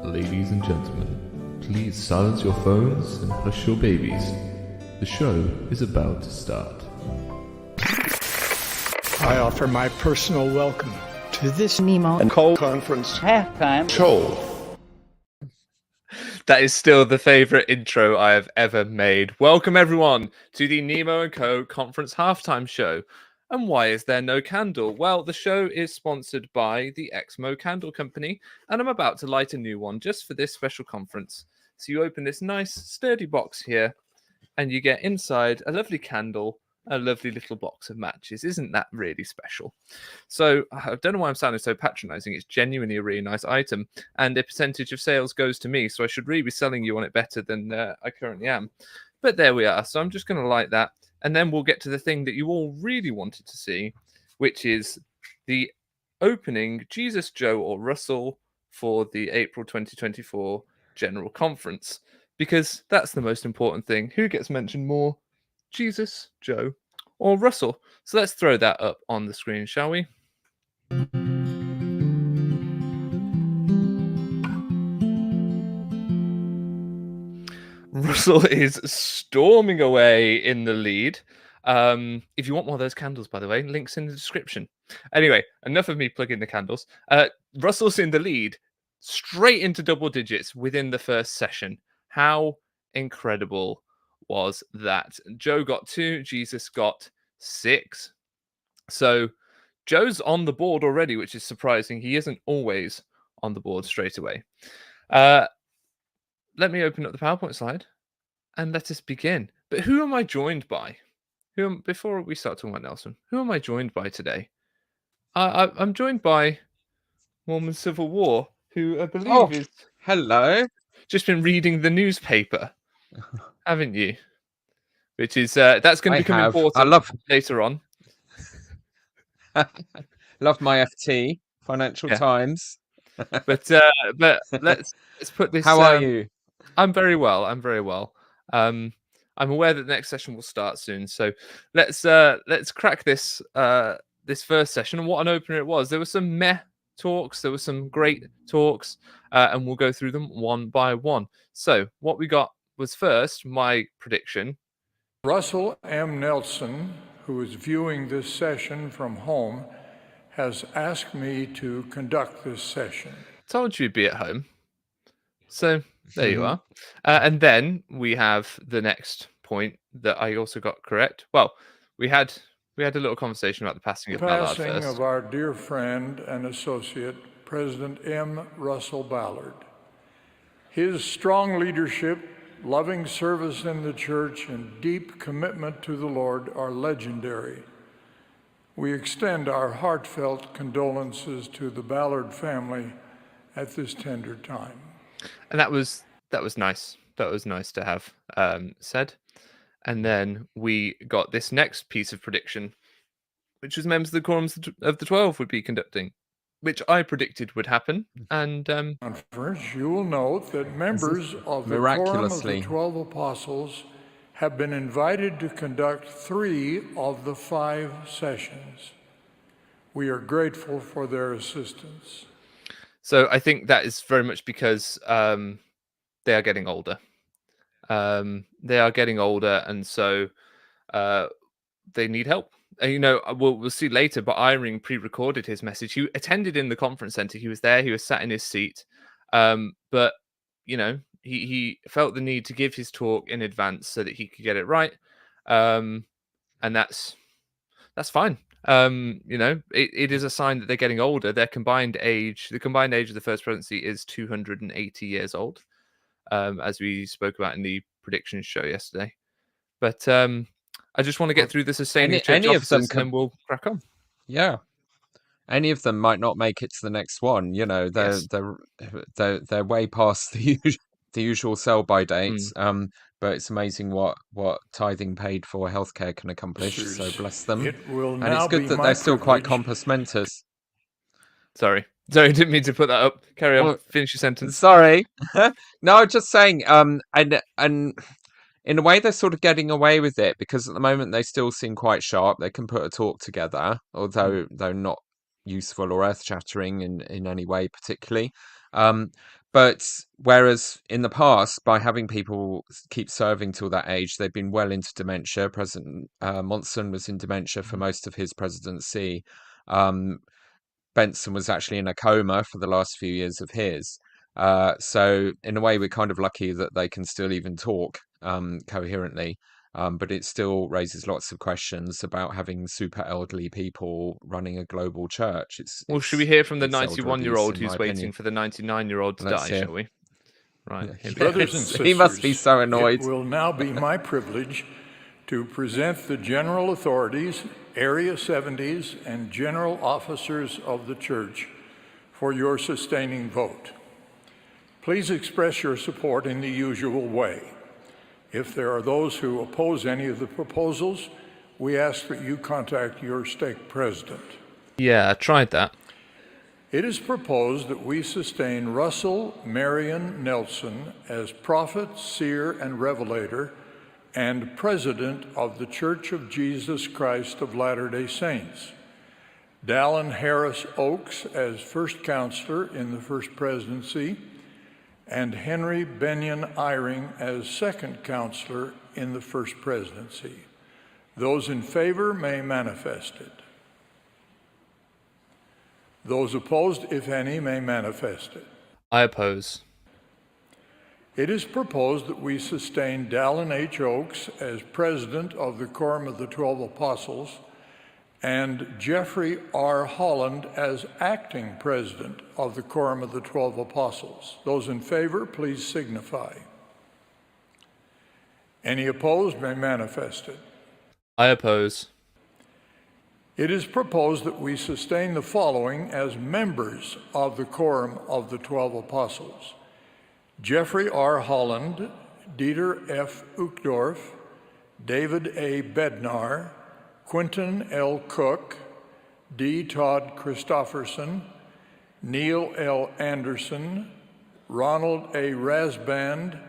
Ladies and gentlemen, please silence your phones and hush your babies. The show is about to start. I offer my personal welcome to this Nemo and Cole conference halftime show. That is still the favourite intro I have ever made. Welcome everyone to the Nemo & Co. conference halftime show. And why is there no candle? Well, the show is sponsored by the EXMO candle company, and I'm about to light a new one just for this special conference. So you open this nice sturdy box here, and you get inside a lovely candle, a lovely little box of matches. Isn't that really special? So I don't know why I'm sounding so patronizing. It's genuinely a really nice item, and a percentage of sales goes to me, so I should really be selling you on it better than I currently am. But there we are. So I'm just going to light that, and then we'll get to the thing that you all really wanted to see, which is the opening Jesus, Joe, or Russell for the April 2024 General Conference, because that's the most important thing. Who gets mentioned more? Jesus, Joe, or Russell? So let's throw that up on the screen, shall we? Russell is storming away in the lead. If you want one of those candles, by the way, links in the description. Anyway, enough of me plugging the candles. Russell's in the lead, straight into double digits within the first session. How incredible was that? Joe got 2, Jesus got 6. So Joe's on the board already, which is surprising. He isn't always on the board straight away. Let me open up the PowerPoint slide and let us begin. But who am I joined by? Before we start talking about Nelson, who am I joined by today? I'm joined by Mormon Civil War, who I believe is hello. Just been reading the newspaper, haven't you? Which is that's going to become important later on. Love my FT, Financial Times. But let's put this. How are you? I'm very well. I'm aware that the next session will start soon, so let's crack this this first session. And what an opener it was! There were some meh talks, there were some great talks, and we'll go through them one by one. So what we got was first my prediction. Russell M. Nelson, who is viewing this session from home, has asked me to conduct this session. Told you you'd be at home. So there you are. And then we have the next point that I also got correct. Well, we had a little conversation about the passing of Ballard first. The passing of our dear friend and associate, President M. Russell Ballard. His strong leadership, loving service in the church, and deep commitment to the Lord are legendary. We extend our heartfelt condolences to the Ballard family at this tender time. And that was nice. That was nice to have said. And then we got this next piece of prediction, which was members of the quorums of the 12 would be conducting, which I predicted would happen. And conference, you will note that members of the quorum of the 12 apostles have been invited to conduct 3 of the 5 sessions. We are grateful for their assistance. So I think that is very much because they are getting older. They are getting older, and so they need help. And, we'll see later, but Eyring pre-recorded his message. He attended in the conference center. He was there. He was sat in his seat. But, he felt the need to give his talk in advance so that he could get it right. And that's fine. It is a sign that they're getting older. The combined age of the first presidency is 280 years old, as we spoke about in the predictions show yesterday. But I just want to get through the sustaining church officers, and then we'll crack on. Yeah, any of them might not make it to the next one. They're way past the usual sell-by dates. But it's amazing what tithing paid for healthcare can accomplish. So bless them. And it's good that they're still quite compos mentis. Sorry, I didn't mean to put that up. Carry on. Finish your sentence. Sorry. No, just saying. And in a way, they're sort of getting away with it because at the moment they still seem quite sharp. They can put a talk together, although not useful or earth-shattering in any way particularly. But whereas in the past, by having people keep serving till that age, they've been well into dementia. President Monson was in dementia for most of his presidency. Benson was actually in a coma for the last few years of his. So in a way, we're kind of lucky that they can still even talk coherently. But it still raises lots of questions about having super elderly people running a global church. Well, should we hear from the it's elder abuse, 91-year-old in my who's waiting opinion. for the 99-year-old to Let's die, hear. shall we? Right. Here we go. Brothers and sisters, He must be so annoyed. it will now be my privilege to present the general authorities, area 70s, and general officers of the church for your sustaining vote. Please express your support in the usual way. If there are those who oppose any of the proposals, we ask that you contact your stake president. Yeah, I tried that. It is proposed that we sustain Russell Marion Nelson as prophet, seer, and revelator, and president of the Church of Jesus Christ of Latter-day Saints. Dallin Harris Oakes as first counselor in the first presidency, and Henry Benyon Eyring as second counselor in the first presidency. Those in favor may manifest it. Those opposed, if any, may manifest it. I oppose. It is proposed that we sustain Dallin H. Oakes as president of the Quorum of the 12 Apostles and Jeffrey R. Holland as acting president of the Quorum of the 12 Apostles. Those in favor, please signify. Any opposed may manifest it. I oppose. It is proposed that we sustain the following as members of the Quorum of the 12 Apostles: Jeffrey R. Holland, Dieter F. Uchtdorf, David A. Bednar, Quentin L. Cook, D. Todd Christofferson, Neil L. Anderson, Ronald A. Rasband,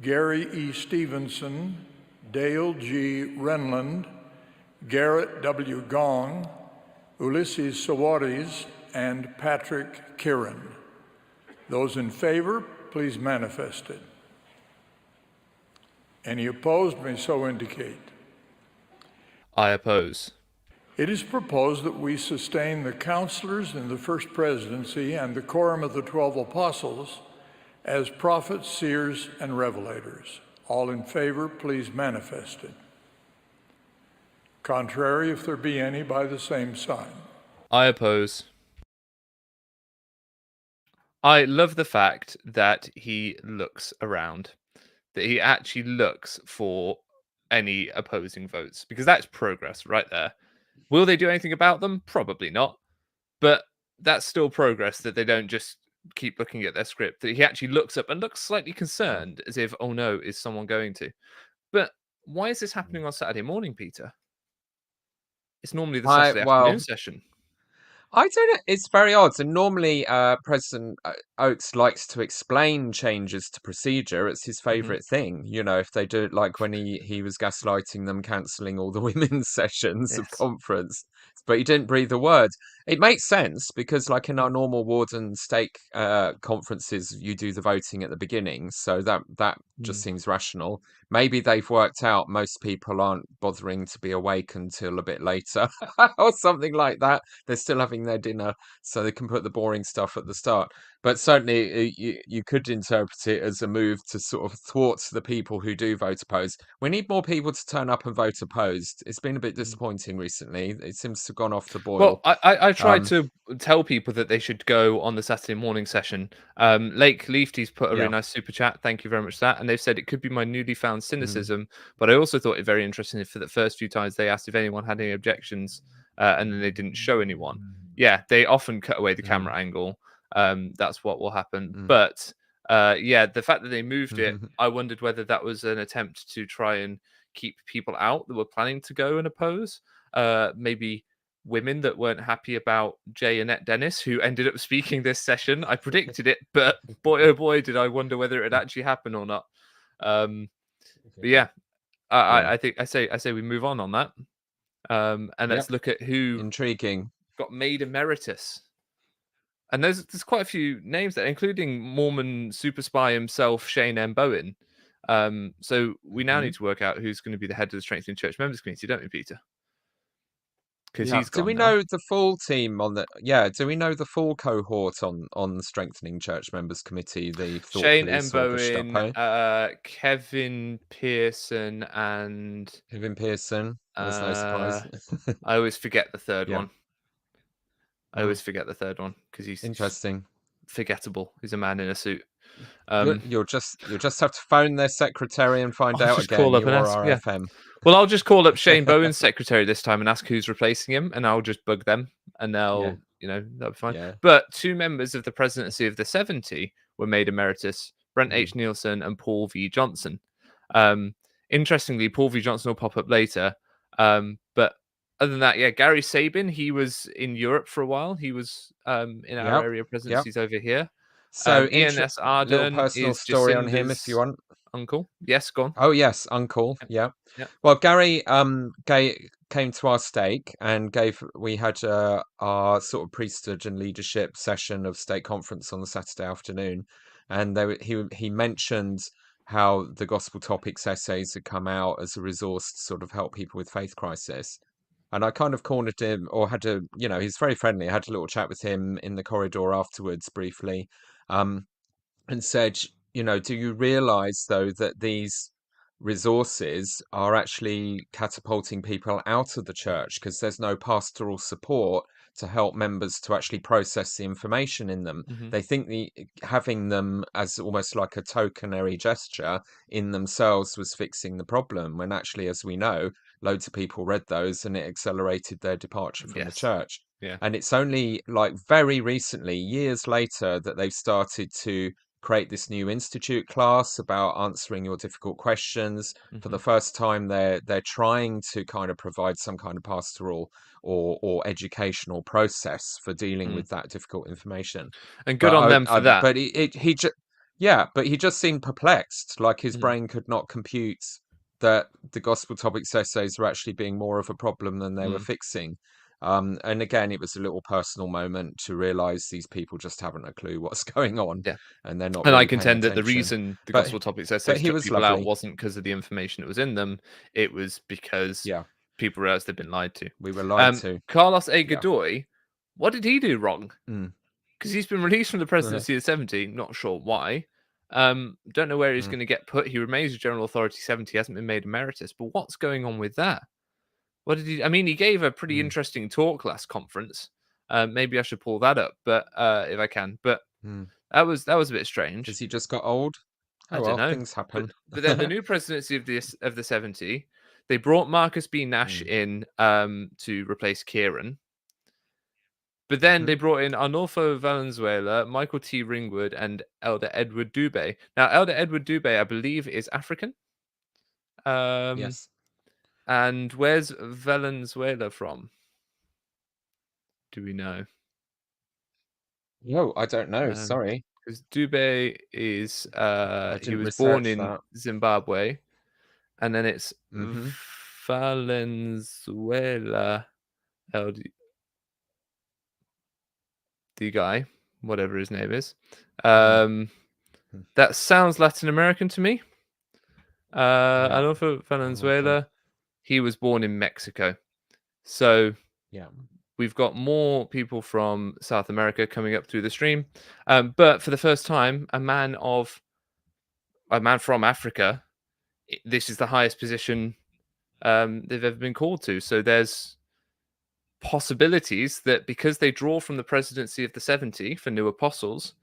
Gary E. Stevenson, Dale G. Renlund, Garrett W. Gong, Ulysses Sawaris, and Patrick Kieran. Those in favor, please manifest it. Any opposed may so indicate. I oppose. It is proposed that we sustain the counselors in the first presidency and the Quorum of the 12 Apostles as prophets, seers, and revelators. All in favor, please manifest it. Contrary, if there be any, by the same sign. I oppose. I love the fact that he looks around, that he actually looks for any opposing votes, because that's progress right there. Will they do anything about them? Probably not. But that's still progress, that they don't just keep looking at their script, that he actually looks up and looks slightly concerned, as if, oh no, is someone going to? But why is this happening on Saturday morning, Peter? It's normally the Saturday afternoon session. I don't know. It's very odd. And normally, President Oakes likes to explain changes to procedure. It's his favorite thing. You know, if they do it, like when he was gaslighting them, cancelling all the women's sessions of conference, but he didn't breathe a word. It makes sense because, like in our normal ward and stake conferences, you do the voting at the beginning, so that just seems rational. Maybe they've worked out most people aren't bothering to be awake until a bit later or something like that. They're still having their dinner, so they can put the boring stuff at the start. But certainly you could interpret it as a move to sort of thwart the people who do vote opposed. We need more people to turn up and vote opposed. It's been a bit disappointing recently. It seems to have gone off the boil. Well, I tried to tell people that they should go on the Saturday morning session. Lake Leafty's put a really nice super chat. Thank you very much for that. And they've said it could be my newly found cynicism, but I also thought it very interesting for the first few times they asked if anyone had any objections, and then they didn't show anyone. Yeah, they often cut away the camera angle. That's what will happen. But the fact that they moved it, I wondered whether that was an attempt to try and keep people out that were planning to go and oppose. Maybe women that weren't happy about Jay Annette Dennis, who ended up speaking this session. I predicted it, but boy, oh boy, did I wonder whether it actually happened or not. But yeah, I think I say we move on that. And let's look at who intriguing got made emeritus. And there's quite a few names there, including Mormon super spy himself, Shane M. Bowen. So we now need to work out who's going to be the head of the Strengthening Church Members Committee, don't we, Peter? Because Yeah. he's Do gone we now. know the full team on the? Yeah. Do we know the full cohort on the Strengthening Church Members Committee? The thought Shane M. police or the Bowen, Gestapo? Kevin Pearson, and Kevin Pearson. There's no surprise. I always forget the third Yeah. one. I always forget the third one because he's Interesting. forgettable. He's a man in a suit. You'll just have to phone their secretary and find I'll out just again. call up You and are ask, yeah. RFM. Well, I'll just call up Shane Bowen's secretary this time and ask who's replacing him, and I'll just bug them, and they'll, that'll be fine. Yeah. But 2 members of the presidency of the 70 were made emeritus: Brent H. Nielsen and Paul V. Johnson. Interestingly, Paul V. Johnson will pop up later. But other than that, yeah, Gary Sabin, he was in Europe for a while. He was in our area of presidencies over here. So Ian S. little Arden personal is story on him if you Jacinda's want. uncle. Yes, go on. Oh yes, uncle. Yeah. Yeah. Well, Gary came to our stake and we had our sort of priesthood and leadership session of stake conference on the Saturday afternoon, and he mentioned how the gospel topics essays had come out as a resource to sort of help people with faith crisis. And I kind of cornered him, or had to, he's very friendly. I had a little chat with him in the corridor afterwards briefly, and said, do you realize though that these resources are actually catapulting people out of the church because there's no pastoral support to help members to actually process the information in them. They think having them as almost like a tokenary gesture in themselves was fixing the problem, when actually, as we know, loads of people read those and it accelerated their departure from the church. Yeah. And it's only like very recently, years later, that they've started to create this new institute class about answering your difficult questions. For the first time, they're trying to kind of provide some kind of pastoral or educational process for dealing with that difficult information. And good on them for that. But but he just seemed perplexed, like his brain could not compute that the gospel topics essays were actually being more of a problem than they were fixing. And again, it was a little personal moment to realize these people just haven't a clue what's going on, and they're not. And really I contend that the attention. reason the gospel topics essays took people out wasn't because of the information that was in them; it was because people realized they'd been lied to. We were lied to. Carlos A. Godoy, what did he do wrong? Because he's been released from the presidency of 70. Not sure why. Don't know where he's going to get put. He remains a general authority 70. He hasn't been made emeritus. But what's going on with that? What did he? I mean, he gave a pretty interesting talk last conference. Maybe I should pull that up, but if I can. But that was a bit strange. Has he just got old? I don't know. Things happen. But then the new presidency of the 70, they brought Marcus B. Nash in to replace Kieran. But then they brought in Arnulfo Valenzuela, Michael T. Ringwood, and Elder Edward Dubé. Now, Elder Edward Dubé, I believe, is African. Yes. And where's Valenzuela from? Do we know? No, I don't know. Sorry. Because Dubé is he was born in Zimbabwe, and then it's Valenzuela, the guy, whatever his name is. That sounds Latin American to me. Adolfo Valenzuela, he was born in Mexico. So we've got more people from South America coming up through the stream. But for the first time, a man from Africa, this is the highest position they've ever been called to. So there's possibilities that because they draw from the presidency of the 70 for new apostles,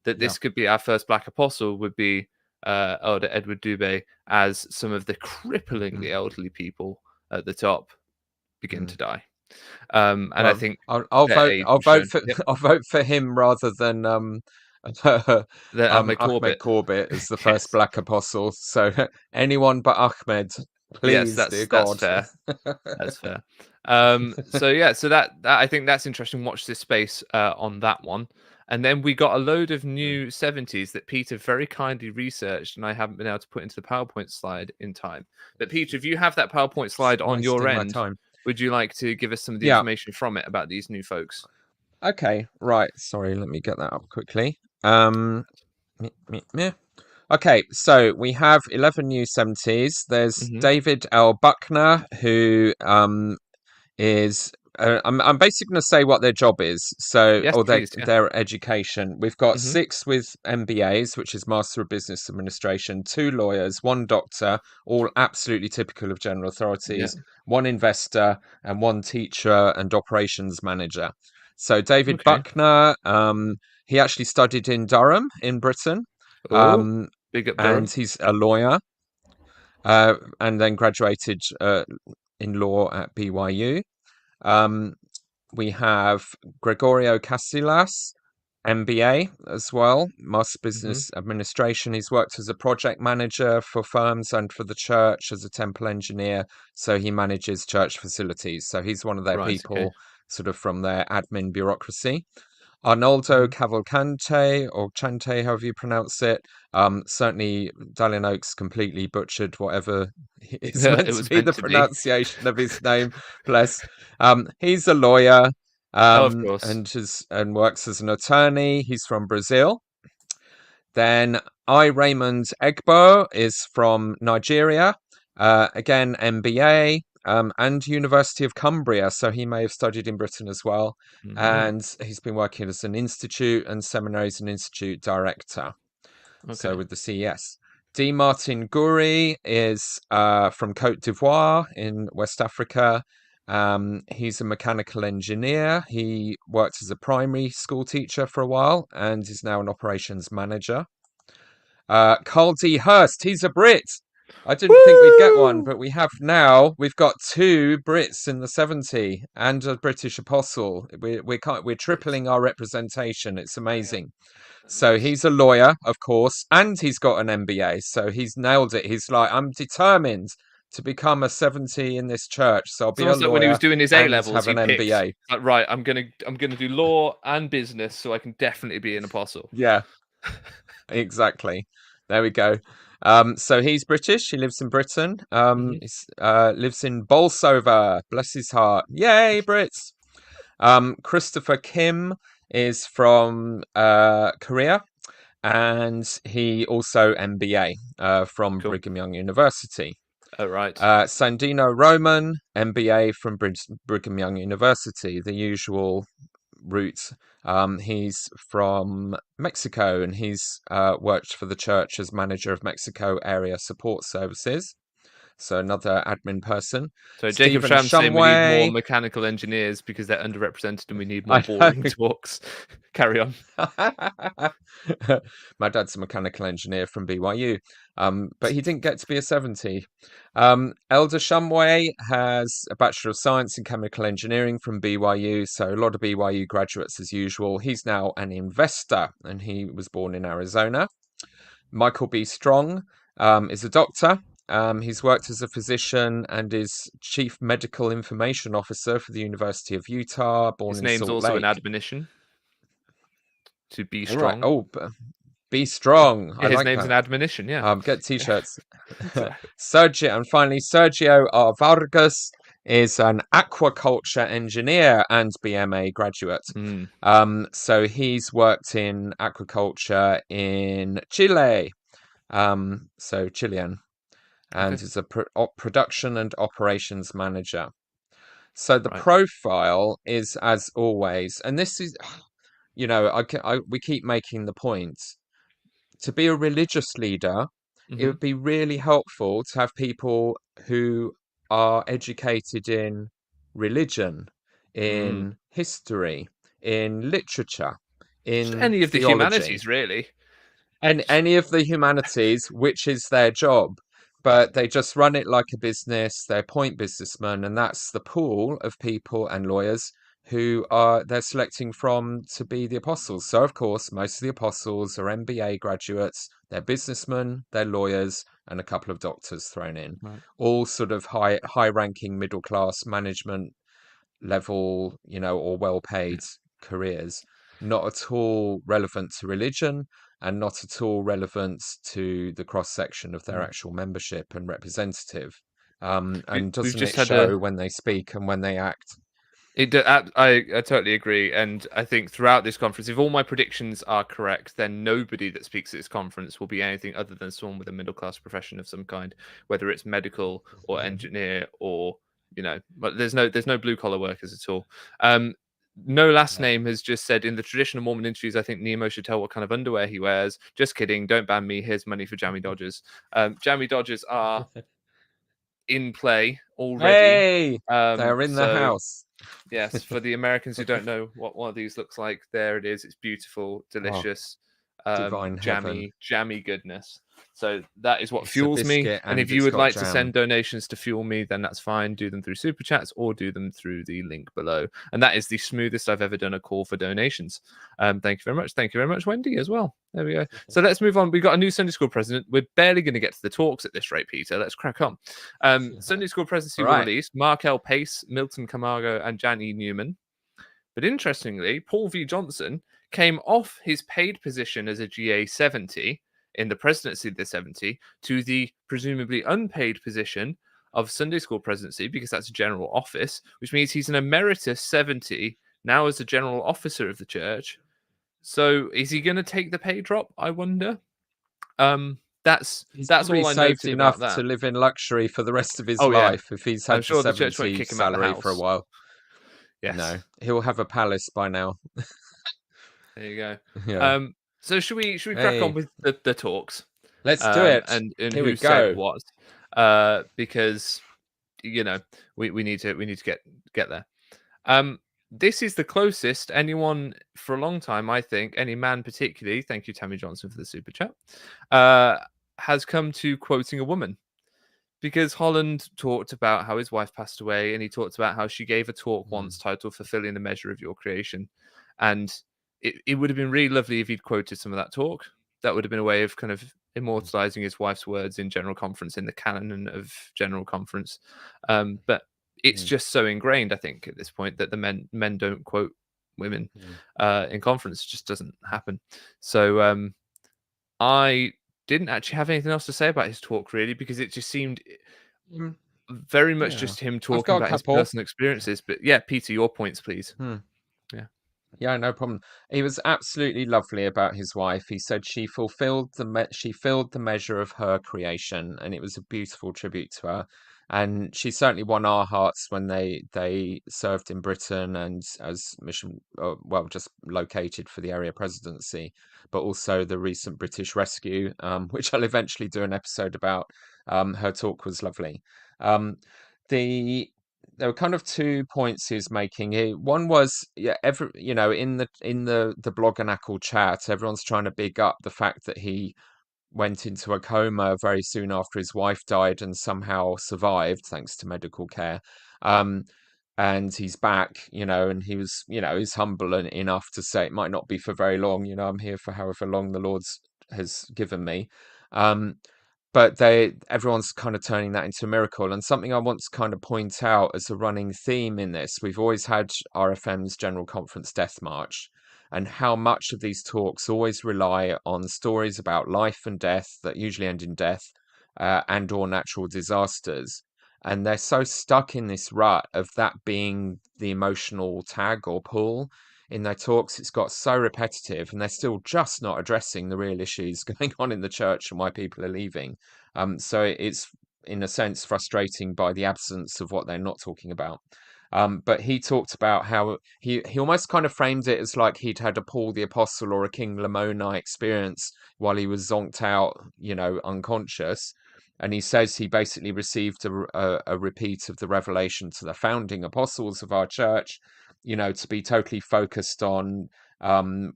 that this could be our first black apostle would be Elder Edward Dubé, as some of the cripplingly elderly people at the top begin to die. And I think I'll vote for him rather than Ahmed Corbett as the first black apostle. So anyone but Ahmed, please, dear God. That's fair. That's fair. So that I think that's interesting. Watch this space on that one. And then we got a load of new 70s that Peter very kindly researched, and I haven't been able to put into the PowerPoint slide in time. But Peter, if you have that PowerPoint slide on your end, would you like to give us some of the information from it about these new folks? Okay, right. Sorry, let me get that up quickly. Meh, meh, meh. Okay, so we have 11 new 70s. There's Hmm. David L. Buckner, who is I'm basically going to say what their job is, so Yes, or please. Yeah. their education. We've got Hmm. 6 with MBAs, which is Master of Business Administration, 2 lawyers, 1 doctor, all absolutely typical of general Yeah. authorities, 1 investor, and 1 teacher and operations manager. So David Okay. Buckner, he actually studied in Durham in Britain, Oh, um, big up and Durham. he's a lawyer, and then graduated in law at BYU. Um, we have Gregorio Casillas, MBA as well, Master Hmm. Business Administration. He's worked as a project manager for firms and for the church as a temple engineer. So he manages church facilities. So he's one of their Right. Okay. people, sort of from their admin bureaucracy. Arnoldo Hmm. Cavalcante, or Chante, however you pronounce it. Certainly, Dalian Oaks completely butchered whatever is Yeah, meant it to was be meant the to be. pronunciation of his name. Bless. He's a lawyer, Oh, of course. and works as an attorney. He's from Brazil. Then Raymond Egbo is from Nigeria. Again, MBA, and University of Cumbria, so he may have studied in Britain as well. Hmm. And he's been working as an institute and seminaries and institute director, so Okay. with the CES. D. Martin Guri is from Cote d'Ivoire in West Africa. He's a mechanical engineer. He worked as a primary school teacher for a while and is now an operations manager. Carl D. Hurst, he's a Brit. I didn't think we'd get one, Woo! but we have now. We've got 2 Brits in the 70 and a British apostle. We're tripling our representation. It's amazing. So he's a lawyer, of course, and he's got an MBA. So he's nailed it. He's like, I'm determined to become a 70 in this church. So I'll It's be a almost like when he was lawyer doing his A and levels, have he an picked MBA. like, right. I'm gonna do law and business, so I can definitely be an apostle. Yeah, exactly. There we go. So he's British. He lives in Britain. Hmm. Lives in Bolsover. Bless his heart. Yay, Brits. Christopher Kim is from Korea, and he also MBA from Cool. Brigham Young University. Oh, right. Sandino Roman, MBA from Brigham Young University, the usual route. He's from Mexico, and he's worked for the church as manager of Mexico area support services. So another admin person. So Jacob Stephen Shram's saying we need more Shumway. mechanical engineers because they're underrepresented, and we need more I know. boring talks. Carry on. My dad's a mechanical engineer from BYU, but he didn't get to be a 70. Elder Shumway has a Bachelor of Science in Chemical Engineering from BYU, so a lot of BYU graduates as usual. He's now an investor, and he was born in Arizona. Michael B. Strong is a doctor. He's worked as a physician and is Chief Medical Information Officer for the University of Utah, born His in name's Salt also an Lake. admonition to be All right. strong. Oh, be strong. I Yeah, his like name's an that. admonition. Yeah. Get t-shirts. So- Sergio, and finally, Sergio R. Vargas is an aquaculture engineer and BMA graduate. Hmm. So he's worked in aquaculture in Chile, so Chilean, and Okay. is a production and operations manager. So the Right. profile is, as always, and this is, we keep making the point. To be a religious leader, it Hmm. would be really helpful to have people who are educated in religion, Mm. in history, in literature, Just in any of the theology, humanities, really. and any of the humanities, which is their job. But they just run it like a business. They're point businessmen, and that's the pool of people and lawyers who are they're selecting from to be the apostles. So of course, most of the apostles are MBA graduates. They're businessmen, they're lawyers, and a couple of doctors thrown in. Right. All sort of high ranking middle class management level, or well paid careers. Not at all relevant to religion, and not at all relevant to the cross section of their Mm. actual membership and representative. We've And doesn't just it had a show when they speak and when they act? I totally agree, and I think throughout this conference, if all my predictions are correct, then nobody that speaks at this conference will be anything other than someone with a middle class profession of some kind, whether it's medical or engineer or but there's no blue collar workers at all. No last name has just said in the traditional Mormon interviews, I think Nemo should tell what kind of underwear he wears. Just kidding, don't ban me. Here's money for Jammy Dodgers. Jammy Dodgers are in play already. Hey, they're in the So house. yes, for the Americans who don't know what one of these looks like, there it is. It's beautiful, delicious, divine heaven. jammy goodness. So that is what It's a fuels me. biscuit And if and you it's would got like to jam. send donations to fuel me, then that's fine. Do them through Super Chats or do them through the link below. And that is the smoothest I've ever done a call for donations. Thank you very much. Thank you very much, Wendy, as well. There we go. So let's move on. We've got a new Sunday school president. We're barely going to get to the talks at this rate, Peter. Let's crack on. Sunday school presidency were released. Mark L. Pace, Milton Camargo, and Jan E. Newman. But interestingly, Paul V. Johnson came off his paid position as a GA 70 in the presidency of the 70 to the presumably unpaid position of Sunday school presidency, because that's a general office, which means he's an emeritus 70 now as a general officer of the church. So is he going to take the pay drop, I wonder? That's all I saved noted enough about that. to live in luxury for the rest of his life if he's had I'm sure the the church won't 70 kick him out of the salary for a house. while. Yes. No, he'll have a palace by now. There you go. Yeah. So should we crack on with the talks? Let's do it. And Here who we said go. what? Because we need to get there. This is the closest anyone for a long time, I think, any man particularly, thank you Tammy Johnson for the super chat, has come to quoting a woman. Because Holland talked about how his wife passed away, and he talked about how she gave a talk once titled Fulfilling the Measure of Your Creation. And it would have been really lovely if he'd quoted some of that talk. That would have been a way of kind of immortalizing his wife's words in General Conference, in the canon of General Conference. But it's just so ingrained, I think, at this point, that the men don't quote women in conference. It just doesn't happen. So I didn't actually have anything else to say about his talk, really, because it just seemed very much just him talking about his personal experiences. But yeah, Peter, your points, please. Yeah, no problem. He was absolutely lovely about his wife. He said she filled the measure of her creation, and it was a beautiful tribute to her. And she certainly won our hearts when they served in Britain and as mission, just located for the area presidency, but also the recent British rescue, which I'll eventually do an episode about. Her talk was lovely. There were kind of 2 points he was making. One was, in the Bloggernacle chat, everyone's trying to big up the fact that he went into a coma very soon after his wife died and somehow survived thanks to medical care. And he's back, and he was, he's humble enough to say it might not be for very long. I'm here for however long the Lord's has given me. But everyone's kind of turning that into a miracle. And something I want to kind of point out as a running theme in this, we've always had RFM's General Conference Death March, and how much of these talks always rely on stories about life and death that usually end in death, and or natural disasters. And they're so stuck in this rut of that being the emotional tag or pull in their talks. It's got so repetitive, and they're still just not addressing the real issues going on in the church and why people are leaving. So it's in a sense frustrating by the absence of what they're not talking about. But he talked about how he almost kind of framed it as like he'd had a Paul the Apostle or a King Lamoni experience while he was zonked out, unconscious. And he says he basically received a repeat of the revelation to the founding apostles of our church, to be totally focused on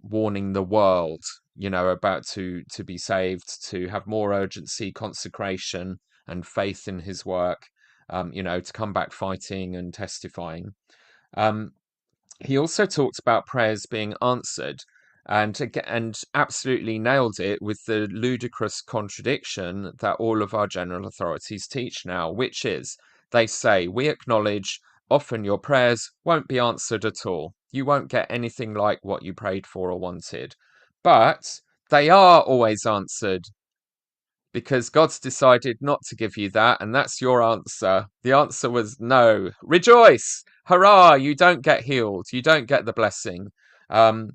warning the world, about to be saved, to have more urgency, consecration, and faith in his work, to come back fighting and testifying. He also talked about prayers being answered, and absolutely nailed it with the ludicrous contradiction that all of our general authorities teach now, which is they say, we acknowledge often your prayers won't be answered at all. You won't get anything like what you prayed for or wanted, but they are always answered. because God's decided not to give you that, and that's your answer. The answer was no. Rejoice! Hurrah! You don't get healed. You don't get the blessing. And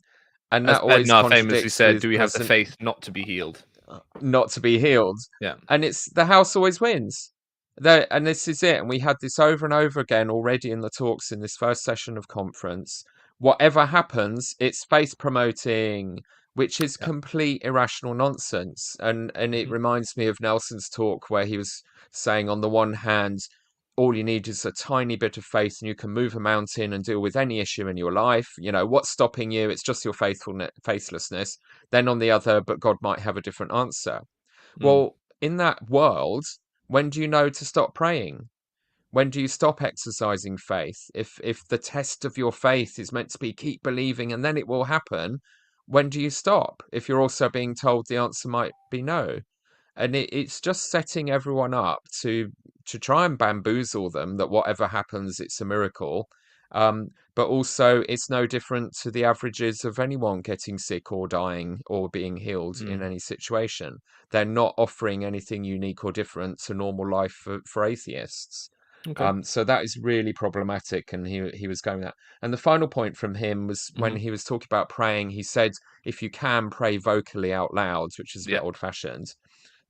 As that always Bednar famously contradicts said, with do we have the present faith not to be healed? not to be healed. Yeah. And it's the house always wins. And this is it. And we had this over and over again already in the talks in this first session of conference. Whatever happens, it's faith promoting, which is Yeah. complete irrational nonsense. And it reminds me of Nelson's talk where he was saying, on the one hand, all you need is a tiny bit of faith and you can move a mountain and deal with any issue in your life. You know, what's stopping you? It's just your faithlessness. Then on the other, but God might have a different answer. Well, in that world, when do you know to stop praying? When do you stop exercising faith? If the test of your faith is meant to be keep believing and then it will happen, when do you stop? If you're also being told the answer might be no. And it's just setting everyone up to try and bamboozle them that whatever happens, it's a miracle. But also, it's no different to the averages of anyone getting sick or dying or being healed in any situation. They're not offering anything unique or different to normal life for atheists. Okay. So that is really problematic, and he was going that. And the final point from him was when he was talking about praying, he said, if you can pray vocally out loud, which is a bit old-fashioned.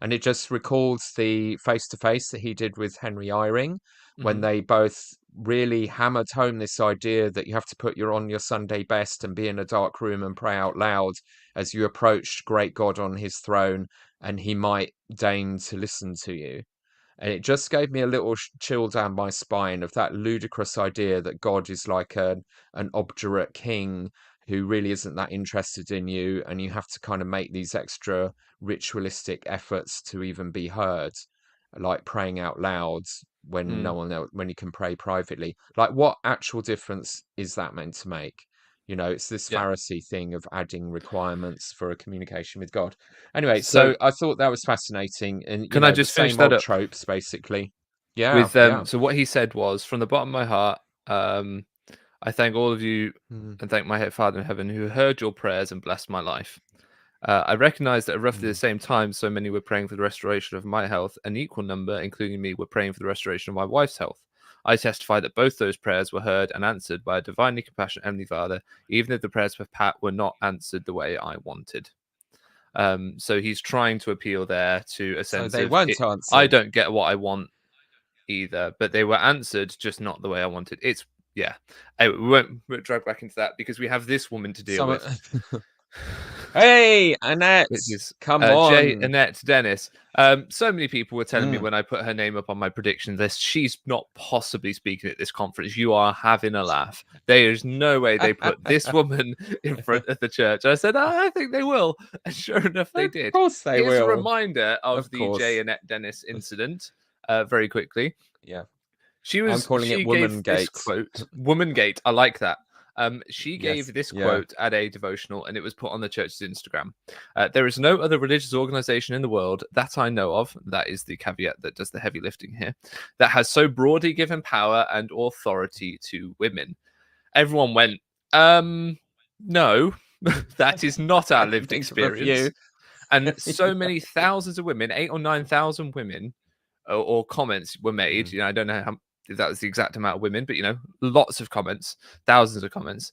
And it just recalls the face-to-face that he did with Henry Eyring when they both really hammered home this idea that you have to put on your Sunday best and be in a dark room and pray out loud as you approached great God on his throne, and he might deign to listen to you. And it just gave me a little chill down my spine of that ludicrous idea that God is like an obdurate king who really isn't that interested in you, and you have to kind of make these extra ritualistic efforts to even be heard, like praying out loud when no one else, when you can pray privately. Like, what actual difference is that meant to make? You know, it's this Pharisee thing of adding requirements for a communication with God. Anyway, so I thought that was fascinating, and you Can I know, the just finish same that old up tropes, basically. Yeah, with yeah. so what he said was, from the bottom of my heart, I thank all of you and thank my Father in heaven who heard your prayers and blessed my life. I recognize that at roughly the same time, so many were praying for the restoration of my health. An equal number, including me, were praying for the restoration of my wife's health. I testify that both those prayers were heard and answered by a divinely compassionate Heavenly Father, even if the prayers for Pat were not answered the way I wanted. So he's trying to appeal there to a sense they of weren't answered. I don't get what I want either, but they were answered, just not the way I wanted. It's Anyway, we won't drag back into that because we have this woman to deal with. Hey, Annette, Which is come on. J. Annette Dennis. So many people were telling me when I put her name up on my prediction list, she's not possibly speaking at this conference. You are having a laugh. There is no way they put this woman in front of the church. I said, I think they will. And sure enough, they did. Of course they Here's will. a reminder of the course. J. Annette Dennis incident very quickly. Yeah. She calling it gave this Womangate. quote, Womangate. I like that. She gave Yes, this yeah. quote at a devotional, and it was put on the church's Instagram. There is no other religious organization in the world that I know of, that is the caveat that does the heavy lifting here, that has so broadly given power and authority to women. Everyone went, no, that is not our lived experience. And so many thousands of women, 8,000 or 9,000 women, or comments were made. You know, I don't know if that was the exact amount of women, but you know, lots of comments, thousands of comments,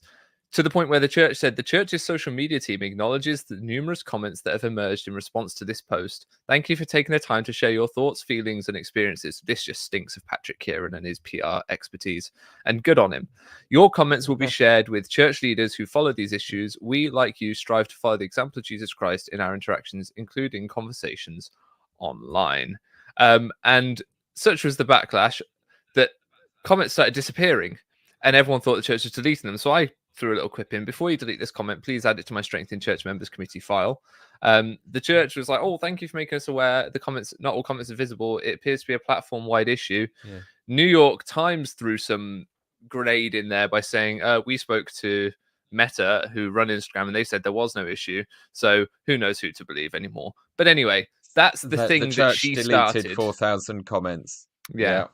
to the point where the church said the church's social media team acknowledges the numerous comments that have emerged in response to this post. Thank you for taking the time to share your thoughts, feelings, and experiences. This just stinks of Patrick Kieran and his PR expertise, and good on him. Your comments will be shared with church leaders who follow these issues. We, like you, strive to follow the example of Jesus Christ in our interactions, including conversations online. And such was the backlash that comments started disappearing, and everyone thought the church was deleting them. So I threw a little quip in: before you delete this comment, please add it to my Strength in Church Members Committee file. The church was like, oh, thank you for making us aware. The comments, not all comments are visible. It appears to be a platform-wide issue. Yeah. New York Times threw some grenade in there by saying, we spoke to Meta, who run Instagram, and they said there was no issue. So who knows who to believe anymore. But anyway, that's the thing that she started. 4,000 comments. Yeah.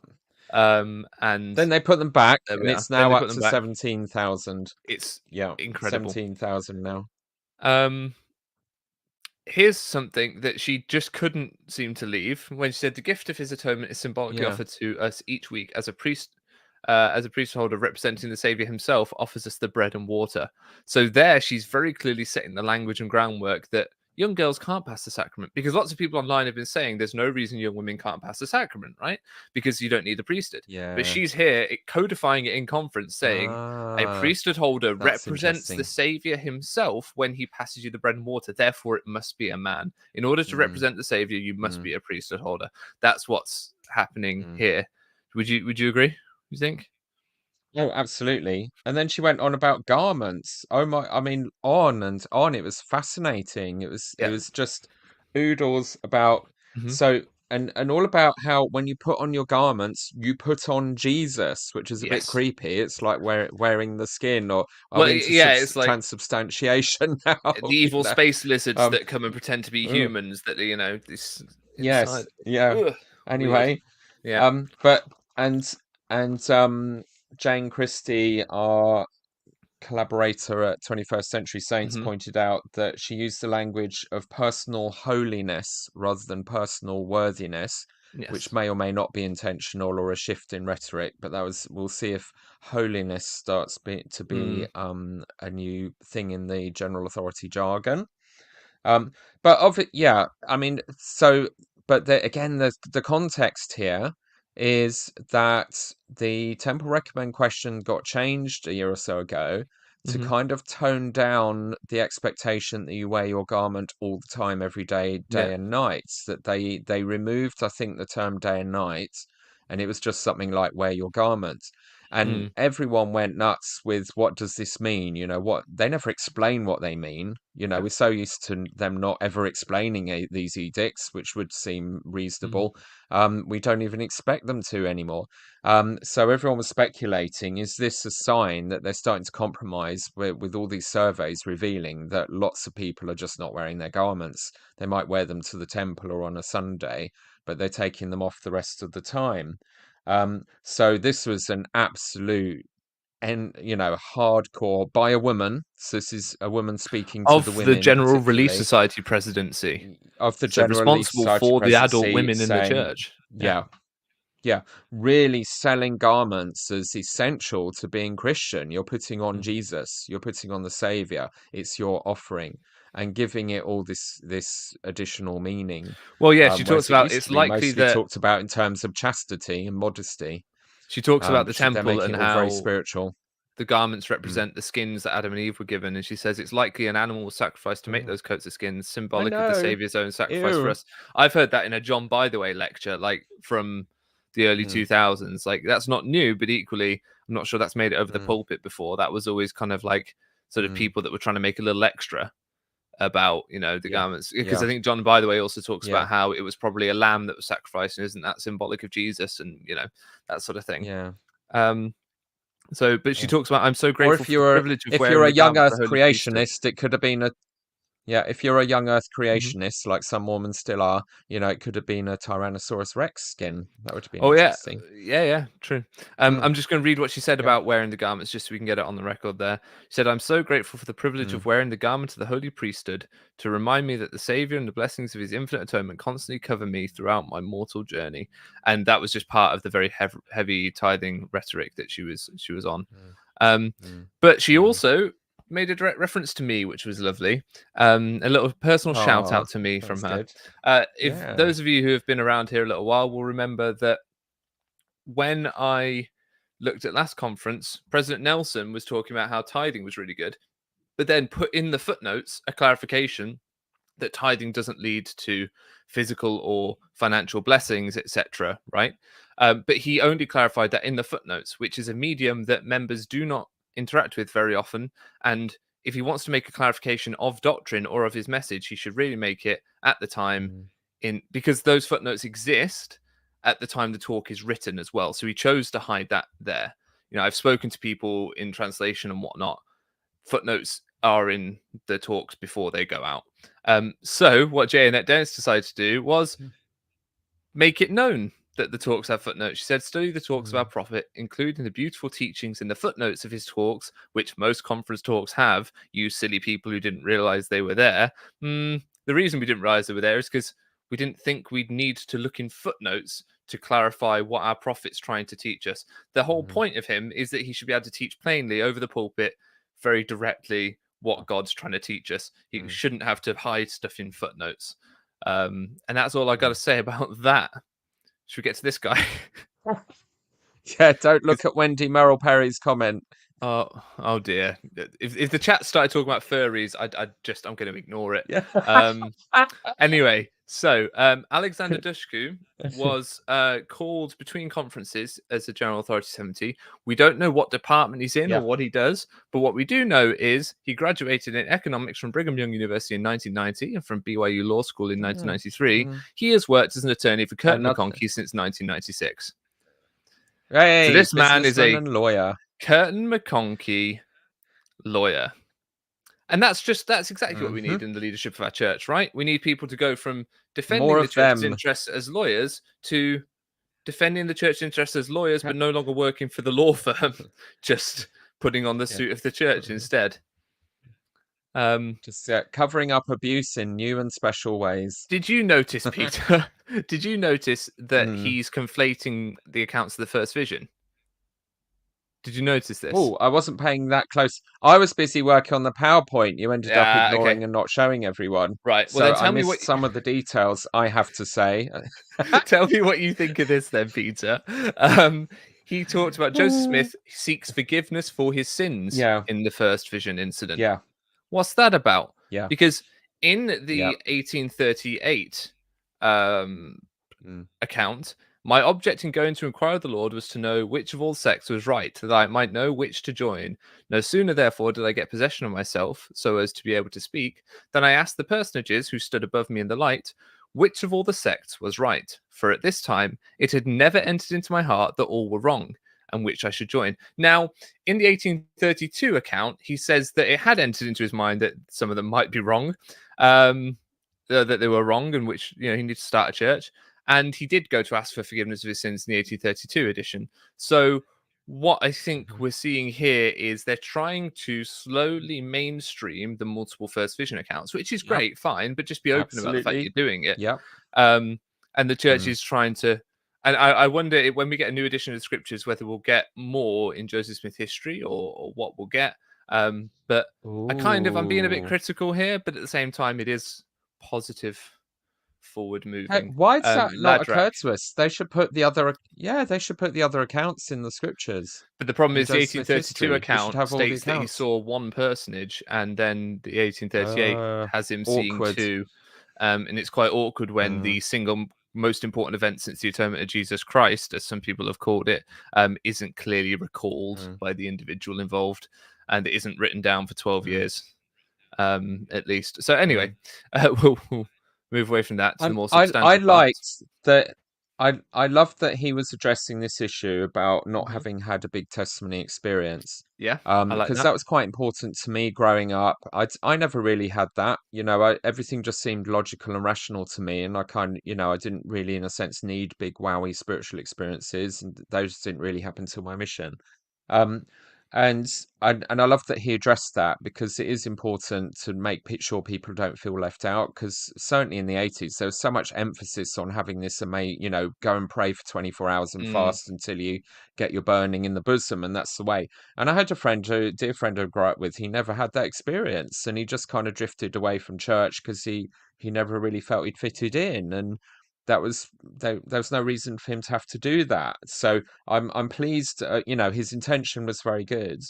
And then they put them back, and it's now up to 17,000. It's incredible. 17,000 now. here's something that she just couldn't seem to leave when she said the gift of his atonement is symbolically Yeah. offered to us each week as a priest holder representing the Savior himself offers us the bread and water. So there, she's very clearly setting the language and groundwork that young girls can't pass the sacrament, because lots of people online have been saying there's no reason young women can't pass the sacrament, right? Because you don't need a priesthood. But Yeah. she's here codifying it in conference, saying a Ah, priesthood holder that's represents the interesting. Savior himself when he passes you the bread and water. Therefore, it must be a man. In order to Mm, represent the Savior, you must mm, be a priesthood holder. That's what's happening mm. here. Would you agree? You think? Oh, absolutely. And then she went on about garments. Oh my, I mean, on and on. It was fascinating. It Yeah. was just oodles about Hmm. so and all about how when you put on your garments, you put on Jesus, which is a bit Yes. creepy. It's like wearing the skin, or are Well, we into yeah, it's like transubstantiation now? the You evil know? space lizards Um, that come and pretend to be ugh. humans that this Yes, inside. yeah. Ugh, weird. Anyway, Yeah. but and Jane Christie, our collaborator at 21st Century Saints, Hmm. pointed out that she used the language of personal holiness rather than personal worthiness, which Yes. may or may not be intentional or a shift in rhetoric. But that was, we'll see if holiness starts to be Mm. a new thing in the general authority jargon. Um, but of it, yeah, I mean, so, but again, the context here is that the Temple Recommend question got changed a year or so ago to Hmm. kind of tone down the expectation that you wear your garment all the time, every day, Yeah. day and night. That they removed, I think, the term day and night, and it was just something like wear your garment. And Mm. everyone went nuts with what does this mean? You know, what they never explain what they mean. You know, Yeah. we're so used to them not ever explaining these edicts, which would seem Hmm. reasonable. We don't even expect them to anymore. So everyone was speculating, is this a sign that they're starting to compromise with all these surveys revealing that lots of people are just not wearing their garments? They might wear them to the temple or on a Sunday, but they're taking them off the rest of the time. So this was an absolute and hardcore by a woman. So this is a woman speaking to the Of the women, General Relief particularly Society presidency, of the so General Relief responsible Society for the adult presidency, women in the saying, church. Yeah. yeah, yeah, really selling garments as essential to being Christian. You're putting on Mm. Jesus, you're putting on the Savior. It's your offering, and giving it all this additional meaning. Well, yeah, she talks Whereas it about used it's to be likely mostly that talked about in terms of chastity and modesty. she talks about the They're temple making and it all very how spiritual. the garments Mm. represent the skins that Adam and Eve were given, and she says it's likely an animal was sacrificed to make Oh, those coats of skins, I symbolic of the know. Savior's own sacrifice for Ew. us. I've heard that in a John By the Way lecture, like from the early Mm, 2000s. Like that's not new, but equally, I'm not sure that's made it over the mm, pulpit before. That was always kind of like sort of mm. people that were trying to make a little extra about the Yeah, garments, because yeah, I think John By the Way also talks yeah, about how it was probably a lamb that was sacrificed, and isn't that symbolic of Jesus, and that sort of thing. yeah. um so, but she Yeah. talks about, I'm so Or grateful for the privilege of if you're wearing a the young garment Earth of the Holy Priesthood. creationist, it could have been a yeah. If you're a young Earth Mhm. creationist, like some Mormons still are, it could have been a Tyrannosaurus Rex skin. That would have been Oh yeah, interesting. yeah, true. Mm, I'm just going to read what she said yeah. about wearing the garments, just so we can get it on the record. There, she said, "I'm so grateful for the privilege Mm, of wearing the garment of the Holy Priesthood to remind me that the Savior and the blessings of His infinite atonement constantly cover me throughout my mortal journey." And that was just part of the very heavy tithing rhetoric that she was on. mm, Um, mm, but she mm. also made a direct reference to me, which was lovely. A little personal shout Ah, out to me from that's her. good. If Yeah. those of you who have been around here a little while will remember that when I looked at last conference, President Nelson was talking about how tithing was really good, but then put in the footnotes a clarification that tithing doesn't lead to physical or financial blessings, etc. Right? But he only clarified that in the footnotes, which is a medium that members do not interact with very often. And if he wants to make a clarification of doctrine or of his message, he should really make it at the time, Mm, because those footnotes exist at the time the talk is written as well. So he chose to hide that there. I've spoken to people in translation and whatnot. Footnotes are in the talks before they go out. So what Jay Annette Dennis decided to do was mm, make it known that the talks have footnotes. She said, study the talks of our mm, prophet, including the beautiful teachings in the footnotes of his talks, which most conference talks have. You silly people who didn't realize they were there. the reason we didn't realize they were there is because we didn't think we'd need to look in footnotes to clarify what our prophet's trying to teach us. The whole point of him is that he should be able to teach plainly over the pulpit, very directly, what God's trying to teach us. He shouldn't have to hide stuff in footnotes. And that's all I got to say about that. Should we get to this guy? Yeah, don't look at Wendy Merrill Perry's comment. Oh dear! If the chat started talking about furries, I'm going to ignore it. Yeah. Anyway, so Alexander Dushku was called between conferences as a General Authority 70. We don't know what department he's in or what he does, but what we do know is he graduated in economics from Brigham Young University in 1990 and from BYU Law School in 1993. He has worked as an attorney for Curtin McConkie since 1996. Hey, so this man is a lawyer. Curtin McConkie lawyer. And that's exactly what we need in the leadership of our church, right? We need people to go from defending the church's interests as lawyers to defending the church's interests as lawyers, but no longer working for the law firm, just putting on the suit of the church instead. Just covering up abuse in new and special ways. Did you notice, Peter? Did you notice that he's conflating the accounts of the first vision? Did you notice this? Oh, I wasn't paying that close. I was busy working on the PowerPoint. You ended up ignoring and not showing everyone. Right. Well, so then tell me some of the details, I have to say. Tell me what you think of this then, Peter. He talked about Joseph Smith seeks forgiveness for his sins in the first vision incident. Yeah. What's that about? Yeah. Because in the 1838 account, my object in going to inquire of the Lord was to know which of all sects was right, that I might know which to join. No sooner, therefore, did I get possession of myself, so as to be able to speak, than I asked the personages who stood above me in the light, which of all the sects was right. For at this time, it had never entered into my heart that all were wrong, and which I should join. Now, in the 1832 account, he says that it had entered into his mind that some of them might be wrong, that they were wrong, and which he needed to start a church. And he did go to ask for forgiveness of his sins in the 1832 edition. So what I think we're seeing here is they're trying to slowly mainstream the multiple first vision accounts, which is great, fine, but just be open about the fact you're doing it. Yeah. And the church is trying to, and I wonder when we get a new edition of the scriptures, whether we'll get more in Joseph Smith history or what we'll get. But I'm being a bit critical here, but at the same time, it is positive. Forward moving. Hey, why does that not occur to us? They should put the other accounts in the scriptures. But the problem is the 1832 account states that he saw one personage, and then the 1838 has him seeing two. And it's quite awkward when the single most important event since the atonement of Jesus Christ, as some people have called it, isn't clearly recalled by the individual involved, and it isn't written down for 12 years, at least. So anyway, we'll move away from that to the more substantial I liked that. I loved that he was addressing this issue about not having had a big testimony experience. Yeah, I like because that was quite important to me growing up. I never really had that. Everything just seemed logical and rational to me, and I I didn't really, in a sense, need big wowie spiritual experiences, and those didn't really happen till my mission. And I love that he addressed that, because it is important to make sure people don't feel left out, because certainly in the 80s there was so much emphasis on having this go and pray for 24 hours and fast until you get your burning in the bosom, and that's the way. And I had a dear friend I grew up with. He never had that experience, and he just kind of drifted away from church because he never really felt he'd fitted in, and there was no reason for him to have to do that. So I'm pleased. His intention was very good.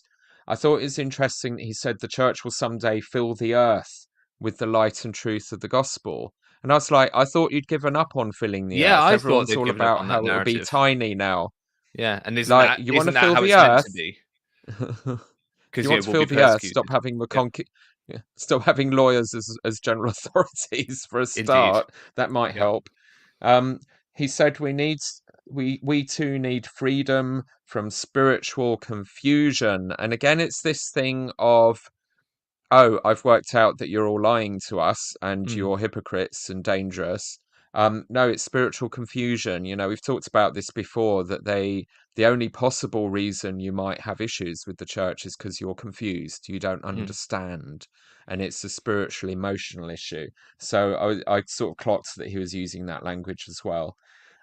I thought it was interesting that he said the church will someday fill the earth with the light and truth of the gospel. And I was like, I thought you'd given up on filling the earth. I Everyone's thought all about how it'll be tiny now. Yeah, and isn't Like, that, you want isn't to that fill how the it's meant earth? to be? You want to fill the earth? Stop having McConkie. Stop having lawyers as general authorities for a start. Indeed. That might help. He said we too need freedom from spiritual confusion. And again, it's this thing of, I've worked out that you're all lying to us and you're hypocrites and dangerous. No, it's spiritual confusion. We've talked about this before, that the only possible reason you might have issues with the church is because you're confused, you don't understand, and it's a spiritual, emotional issue. So I sort of clocked that he was using that language as well.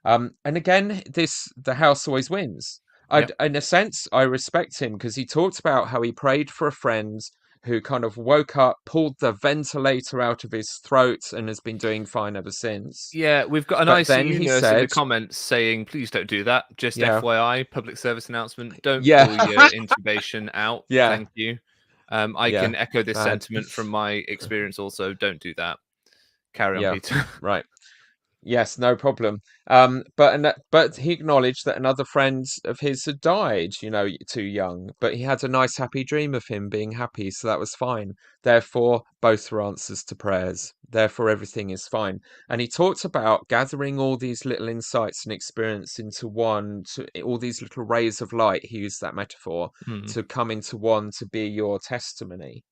And again, the house always wins. Yep. In a sense, I respect him because he talked about how he prayed for a friend who kind of woke up, pulled the ventilator out of his throat, and has been doing fine ever since. Yeah, we've got an But then ICU he nurse in the said, comments saying, "Please don't do that. Just yeah, FYI, public service announcement. Don't yeah, pull your intubation out. yeah, Thank you." I yeah, can echo this bad. sentiment from my experience. Also, don't do that. Carry on, Yeah, Peter. right. Yes, no problem. But he acknowledged that another friend of his had died, too young. But he had a nice, happy dream of him being happy, so that was fine. Therefore, both were answers to prayers. Therefore, everything is fine. And he talked about gathering all these little insights and experience into one, all these little rays of light. He used that metaphor Hmm. to come into one to be your testimony.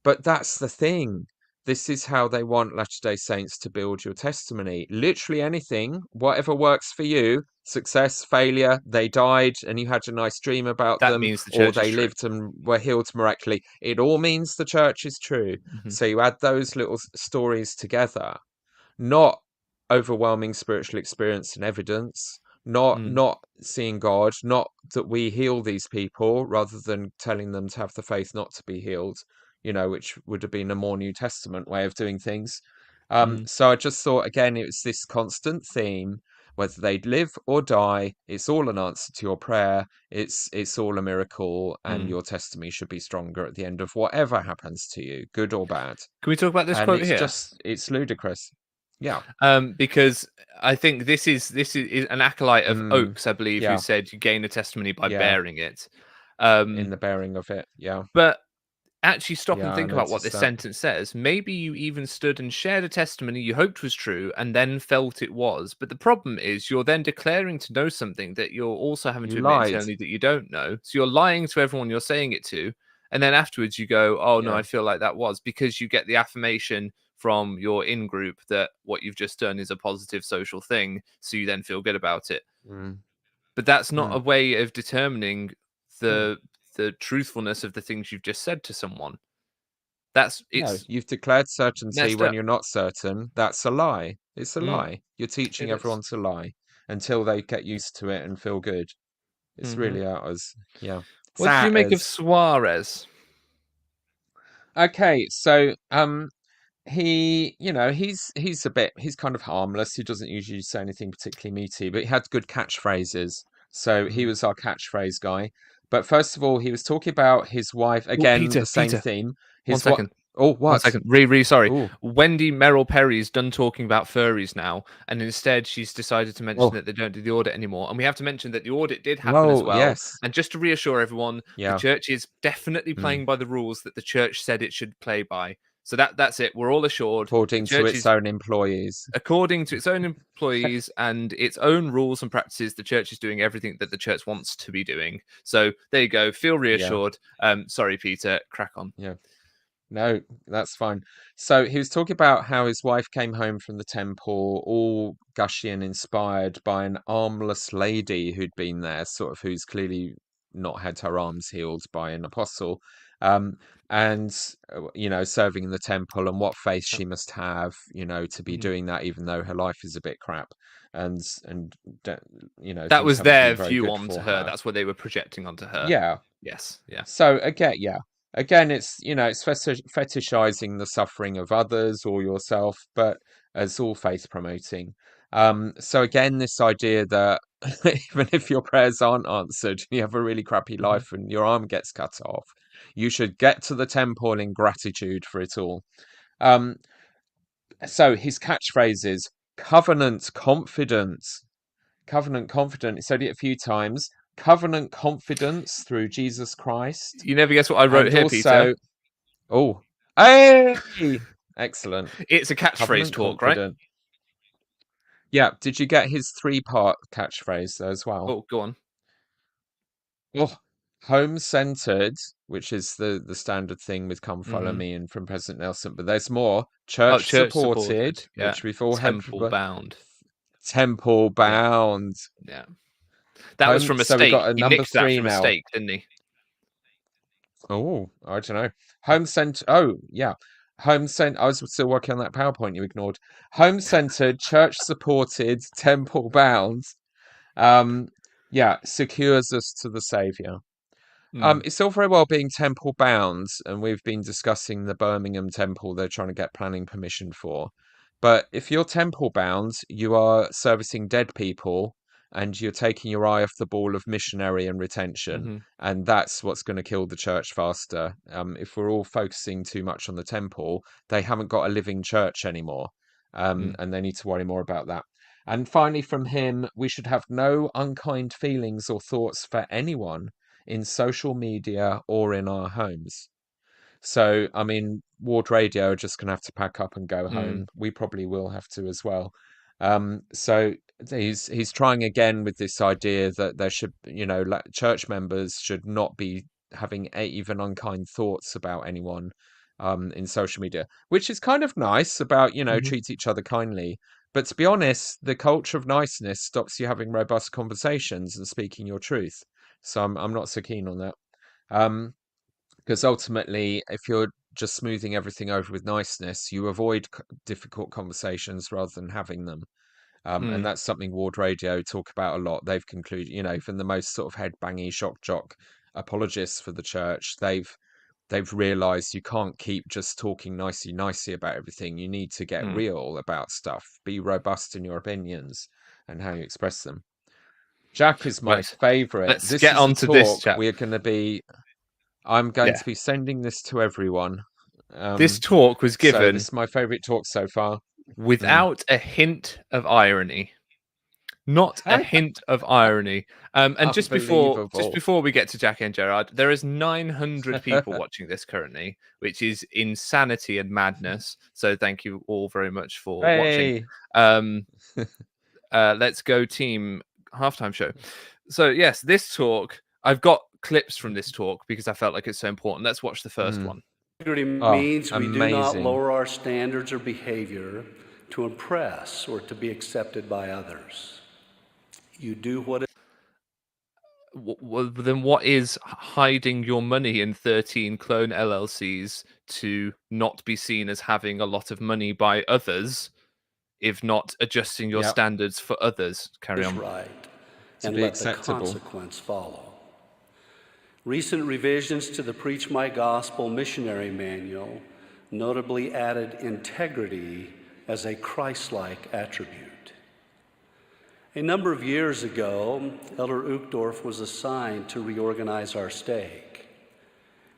But that's the thing. This is how they want Latter-day Saints to build your testimony. Literally anything, whatever works for you, success, failure, they died and you had a nice dream about That them, means the or church is they true. lived and were healed miraculously. It all means the church is true. Mhm. So you add those little stories together, not overwhelming spiritual experience and evidence, Mm. not seeing God, not that we heal these people, rather than telling them to have the faith not to be healed, which would have been a more New Testament way of doing things. Mm. So I just thought, again, it was this constant theme: whether they live or die, it's all an answer to your prayer. It's all a miracle, and Mm. your testimony should be stronger at the end of whatever happens to you, good or bad. Can we talk about this And quote here? it's ludicrous. Yeah. Because I think this is an acolyte of Mm, Oakes, I believe, who yeah, said you gain a testimony by yeah, bearing it. in the bearing of it. Yeah, But actually stop and yeah, I think about what noticed this that. sentence says. Maybe you even stood and shared a testimony you hoped was true and then felt it was. But the problem is you're then declaring to know something that you're also having You to admit lied. internally that you don't know. So you're lying to everyone you're saying it to. And then afterwards you go, oh no, Yeah. I feel like that was, because you get the affirmation from your in group that what you've just done is a positive social thing. So you then feel good about it. Mm, But that's not a mm, way of determining mm. the truthfulness of the things you've just said to someone. That's No, it's you've declared certainty messed when up. you're not certain. That's a lie. It's a Mm, lie. You're teaching it is. everyone to lie until they get used to it and feel good. It's Mhm. really ours. Yeah. What did you make of Satters. Suarez? Okay, so he's kind of harmless. He doesn't usually say anything particularly meaty, but he had good catchphrases. So he Mm. was our catchphrase guy. But first of all, he was talking about his wife, Oh, again, Peter, the same Peter, theme. one His what? second. Oh, One what? second. Really sorry. Oh, Wendy Merrill Perry's done talking about furries now, and instead she's decided to mention oh, that they don't do the audit anymore. And we have to mention that the audit did happen as oh, well. yes. And just to reassure everyone, the Yeah. church is definitely Mm. playing by the rules that the church said it should play by. So that's it. We're all assured. The According to church its is, own employees. according to its own employees and its own rules and practices, the church is doing everything that the church wants to be doing. So there you go. Feel Yeah. reassured. Sorry, Peter. Crack on. Yeah. No, that's fine. So he was talking about how his wife came home from the temple, all gushy and inspired by an armless lady who'd been there, sort of who's clearly not had her arms healed by an apostle, um, and serving in the temple, and what faith she must have, to be Mhm. doing that, even though her life is a bit crap, and d- That things was haven't been their very view good onto for her. her. That's what they were projecting onto her. Yeah, Yes, yeah. so again, yeah, again, it's fetishizing the suffering of others or yourself, but as all faith promoting. So again, this idea that even if your prayers aren't answered, you have a really crappy Mhm. life and your arm gets cut off, you should get to the temple in gratitude for it all. Um, so his catchphrase is covenant confidence. Covenant confident. He said it a few times. Covenant confidence through Jesus Christ. You never guess what I wrote And here, Peter. also, oh, hey, excellent. It's a catchphrase Covenant talk, right? confident. Yeah, did you get his three-part catchphrase there as well? Oh, go on. Oh, home-centered, which is the standard thing with "Come Follow Mhm. Me" and from President Nelson, but there's more. Oh, church supported. Church-supported, Yeah. which we've all had Temple before. bound. Temple-bound. Yeah. That was from a So we steak. got a He number nicked that 3 from a now. steak, didn't he? Oh, I don't know. Home-centered. Oh, yeah. Home-centered. I was still working on that PowerPoint you ignored. Home-centered, church-supported, temple-bound. Yeah, secures us to the Savior. It's all very well being temple bound, and we've been discussing the Birmingham temple they're trying to get planning permission for. But if you're temple bound, you are servicing dead people and you're taking your eye off the ball of missionary and retention. Mhm. And that's what's going to kill the church faster. If we're all focusing too much on the temple, they haven't got a living church anymore. And they need to worry more about that. And finally, from him, we should have no unkind feelings or thoughts for anyone in social media or in our homes. So, I mean, Ward Radio are just going to have to pack up and go home. We probably will have to as well. So he's trying again with this idea that there should, church members should not be having even unkind thoughts about anyone in social media, which is kind of nice about, Mhm. treat each other kindly. But to be honest, the culture of niceness stops you having robust conversations and speaking your truth. So I'm not so keen on that. Because ultimately, if you're just smoothing everything over with niceness, you avoid difficult conversations rather than having them. And that's something Ward Radio talk about a lot. They've concluded, even the most sort of headbangy shock jock apologists for the church, they've realized you can't keep just talking nicey about everything. You need to get real about stuff. Be robust in your opinions and how you express them. Jack is my Right. favorite. Let's This get is on a to this, talk chap. I'm going Yeah. to be sending this to everyone. This talk was So given this is my favorite talk so far. without a hint of irony. Not a hint of irony. And just Unbelievable. before we get to Jack and Gerard, there is 900 people watching this currently, which is insanity and madness. So thank you all very much for watching. Hey. Let's go team halftime show. So yes, this talk, I've got clips from this talk because I felt like it's so important. Let's watch the first one. Integrity means we do not lower our standards or behavior to impress or to be accepted by others. You do what Well, then what is hiding your money in 13 clone LLCs to not be seen as having a lot of money by others, if not adjusting your standards for others? Carry is on. right To and be let acceptable. the consequence follow. Recent revisions to the Preach My Gospel missionary manual notably added integrity as a Christ-like attribute. A number of years ago, Elder Uchtdorf was assigned to reorganize our stake.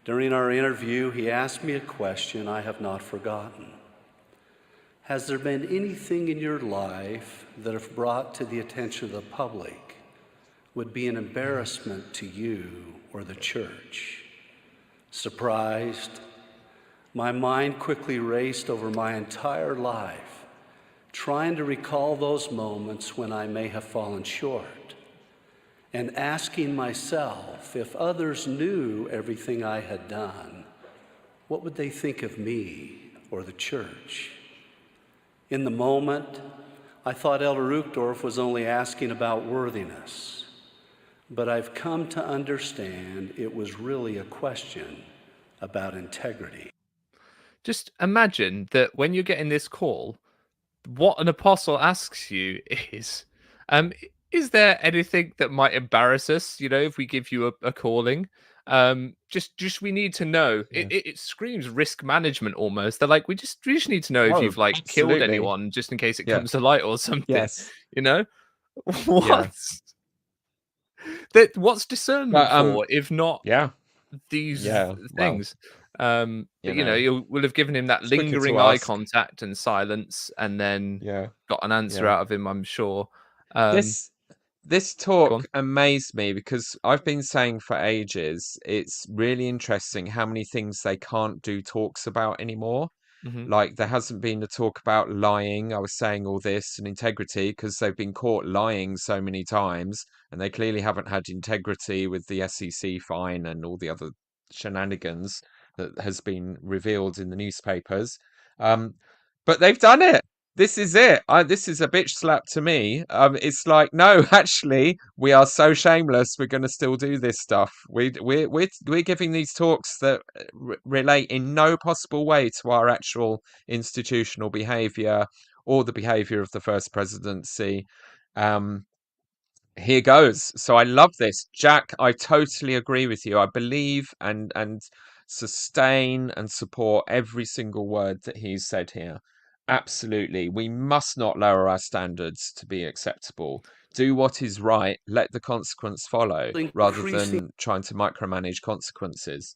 During our interview, he asked me a question I have not forgotten. Has there been anything in your life that, if brought to the attention of the public, would be an embarrassment to you or the church? Surprised, my mind quickly raced over my entire life, trying to recall those moments when I may have fallen short, and asking myself, if others knew everything I had done, what would they think of me or the church? In the moment, I thought Elder Uchtdorf was only asking about worthiness. But I've come to understand it was really a question about integrity. Just imagine that when you're getting this call, what an apostle asks you is there anything that might embarrass us, if we give you a calling? Just we need to know. It screams risk management almost. They're like, we just need to know if you've killed absolutely. anyone just in case it comes to light or something. Yes. What? What's discernment for if not these things? But you will have given him that lingering eye contact and silence, and then got an answer out of him, I'm sure. This talk amazed me because I've been saying for ages, it's really interesting how many things they can't do talks about anymore. Like, there hasn't been a talk about lying. I was saying all this and integrity because they've been caught lying so many times, and they clearly haven't had integrity with the SEC fine and all the other shenanigans that has been revealed in the newspapers. But they've done it. This is it. This is a bitch slap to me. It's like, no, actually, we are so shameless. We're going to still do this stuff. We're giving these talks that relate in no possible way to our actual institutional behaviour or the behaviour of the first presidency. Here goes. So I love this, Jack. I totally agree with you. I believe and sustain and support every single word that he's said here. Absolutely. We must not lower our standards to be acceptable. Do what is right, let the consequence follow, rather than trying to micromanage consequences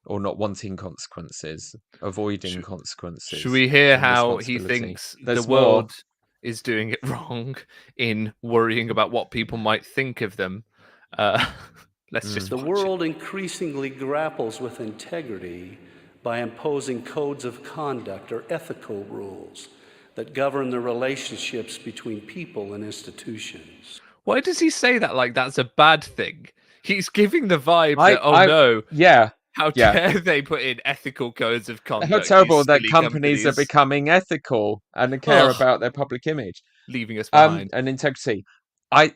or not wanting consequences, avoiding consequences. Should we hear and how he responsibility. thinks There's the more. world is doing it wrong in worrying about what people might think of them? Let's just The watch world increasingly grapples with integrity by imposing codes of conduct or ethical rules that govern the relationships between people and institutions. Why does he say that like that's a bad thing? He's giving the vibe that, no, yeah. how dare they put in ethical codes of conduct? How terrible these that silly companies are becoming ethical and care about their public image. leaving us behind. And integrity. The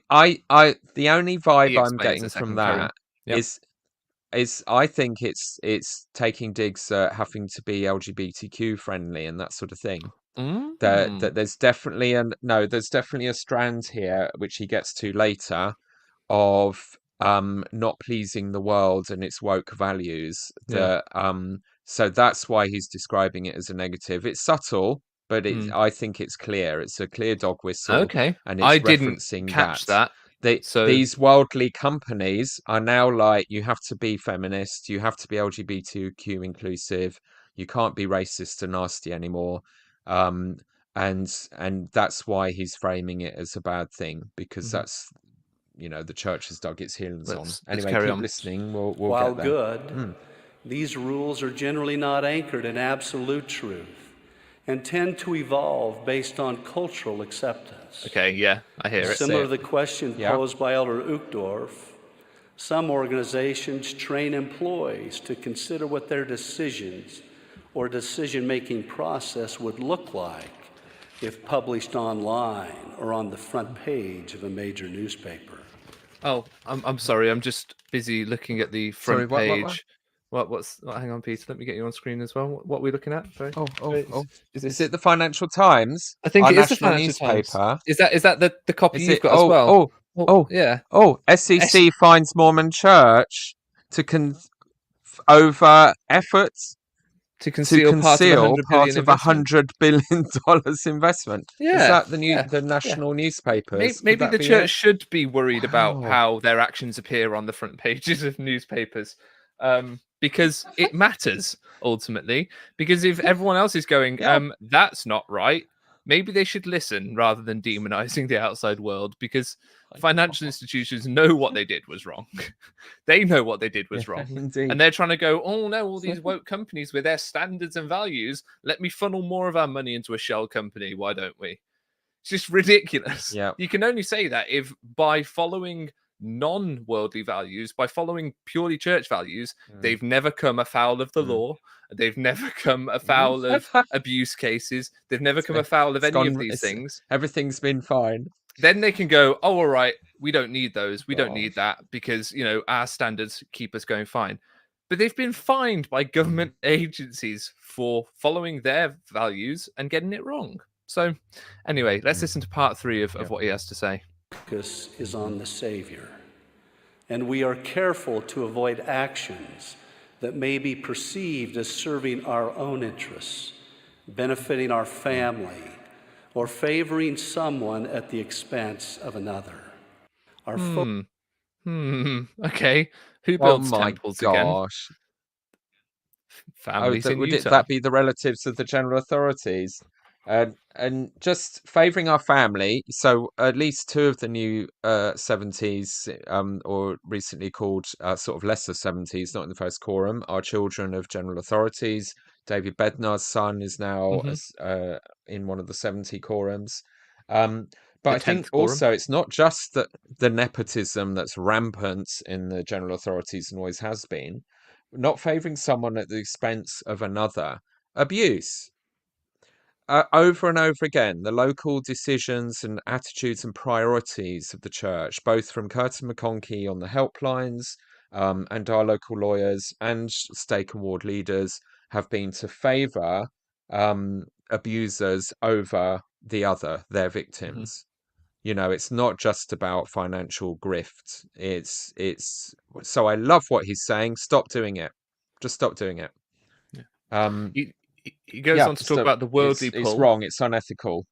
only vibe I'm getting from that is I think it's taking digs at having to be LGBTQ friendly and that sort of thing. That there's definitely a strand here which he gets to later of not pleasing the world and its woke values. So that's why he's describing it as a negative. It's subtle, but I think it's clear. It's a clear dog whistle. Okay, and it's I didn't referencing catch that. These worldly companies are now like, you have to be feminist, you have to be LGBTQ inclusive, you can't be racist and nasty anymore. And that's why he's framing it as a bad thing, because that's, the church has dug its heels on. Anyway, keep listening. We'll While get there. good, these rules are generally not anchored in absolute truth and tend to evolve based on cultural acceptance. Okay, yeah, I hear it. Similar to the question posed by Elder Uchtdorf, some organizations train employees to consider what their decisions or decision-making process would look like if published online or on the front page of a major newspaper. Oh, I'm sorry. I'm just busy looking at the front page. Hang on, Peter. Let me get you on screen as well. What are we looking at? Sorry. Is it the Financial Times? I think Our it is the national Financial newspaper. Times. Is that the copy Is you've it? got as well? Yeah. SEC finds Mormon Church over efforts to conceal part of $100 billion investment. Yeah, is that the national newspapers? Maybe the church should be worried about how their actions appear on the front pages of newspapers, because it matters ultimately. Because if everyone else is going, that's not right, maybe they should listen rather than demonizing the outside world, because financial institutions know what they did was wrong. They know what they did was wrong. Indeed. And they're trying to go, oh no, all these woke companies with their standards and values, let me funnel more of our money into a shell company. Why don't we? It's just ridiculous. Yeah. You can only say that if by following non-worldly values, by following purely church values, they've never come afoul of the law. They've never come afoul of abuse cases. They've never come afoul of any of these things. Everything's been fine. Then they can go, oh, all right, we don't need those. We don't need that because, our standards keep us going fine. But they've been fined by government agencies for following their values and getting it wrong. So anyway, let's listen to part 3 of what he has to say. Focus is on the Savior, and we are careful to avoid actions that may be perceived as serving our own interests, benefiting our family, or favoring someone at the expense of another. Okay. Who builds temples again? Gosh. Families in would Utah. that be the relatives of the general authorities? And just favouring our family. So at least 2 of the new 70s, or recently called sort of lesser 70s, not in the first quorum, are children of general authorities. David Bednar's son is now Hmm. in one of the 70 quorums. But The I think 10th quorum. also it's not just that the nepotism that's rampant in the general authorities and always has been, not favouring someone at the expense of another, abuse. Over and over again, the local decisions and attitudes and priorities of the church, both from Curtin McConkie on the helplines and our local lawyers and stake and ward leaders, have been to favour abusers over their Hmm. victims. You know, it's not just about financial grift. It's so I love what he's saying. Stop doing it. Just stop doing it. Yeah. Um, He goes yeah, on to talk so about the worldly it's pull. wrong. It's unethical.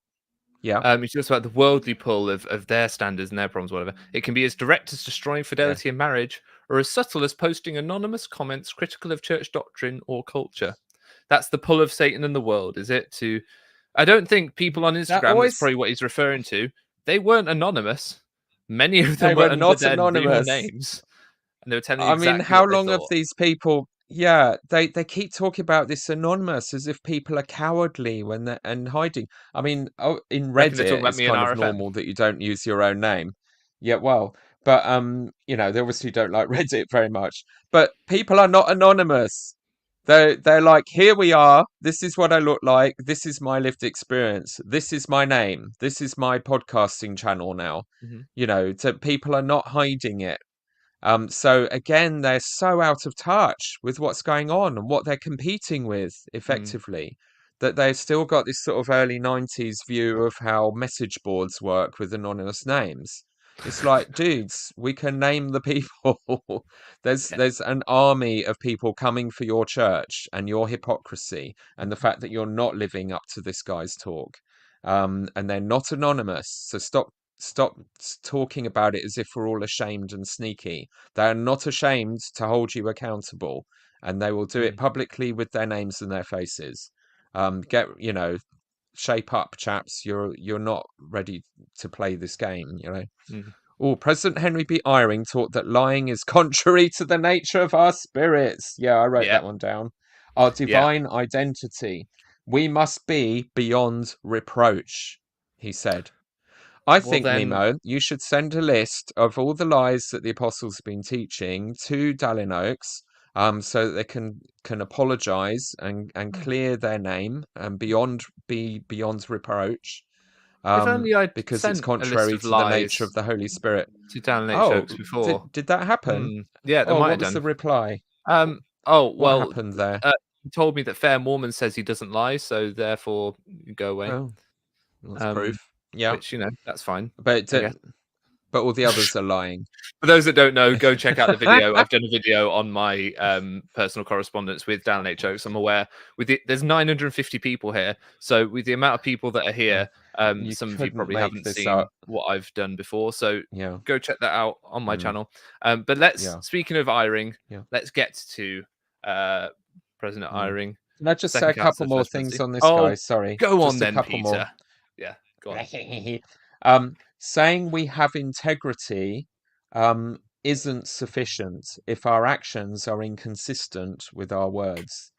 Yeah, He talks about the worldly pull of their standards and their problems, whatever. It can be as direct as destroying yeah. fidelity in marriage, or as subtle as posting anonymous comments critical of church doctrine or culture. That's the pull of Satan and the world, is it? I don't think people on That Instagram, that's always probably what he's referring to, they weren't anonymous. Many of they them were were under not their real anonymous. names, and they were telling you I mean, exactly how what they long have thought. these people? Yeah, they keep talking about this anonymous as if people are cowardly when they're and hiding. I mean, in Reckon they're talking Reddit, about it's me and kind of RFM. normal that you don't use your own name. Yeah, well, but you know, they obviously don't like Reddit very much. But people are not anonymous. They're like, here we are. This is what I look like. This is my lived experience. This is my name. This is my podcasting channel now. Hmm. You know, so people are not hiding it. So again, they're so out of touch with what's going on and what they're competing with Mm. effectively that they've still got this sort of early 90s view of how message boards work with anonymous names. It's like, dudes, we can name the people. Yeah. There's an army of people coming for your church and your hypocrisy and the fact that you're not living up to this guy's talk. And they're not anonymous. So stop talking about it as if we're all ashamed and sneaky. They are not ashamed to hold you accountable, and they will do it Mm. publicly with their names and their faces. You know, shape up, chaps. You're not ready to play this game. You know. Mm. Oh, President Henry B. Eyring taught that lying is contrary to the nature of our spirits. Yeah, I wrote Yeah. that one down. Our Yeah. divine identity. We must be beyond reproach, he said. I Well, think, then, Nemo, you should send a list of all the lies that the apostles have been teaching to Dallin Oaks, so that they can apologize and clear their name and be beyond reproach, if only I'd because it's sent a list contrary of to the nature of lies the Holy Spirit. to Dan H. Oh, Oaks before. did that happen? Yeah, they Oh, might what have was the done. reply? Oh, What well, happened there? he told me that Fair Mormon says he doesn't lie, so therefore go away. Oh, that's Um, proof. Yeah, which, that's fine, but I guess. but all the others are lying. For those that don't know, go check out the video. I've done a video on my personal correspondence with Dan H. Oaks. I'm aware there's 950 people here, so with the amount of people that are here, You some of you couldn't probably make haven't this seen up. what I've done before. So Yeah. go check that out on my Mm. channel. But let's Yeah. speaking of Eyring, Yeah. let's get to President Eyring. Can I just say Second a couple Council of more First things Presidency. on this Oh, guy? Sorry, go on just a then, couple more. Peter. Yeah, go on. Saying we have integrity isn't sufficient if our actions are inconsistent with our words.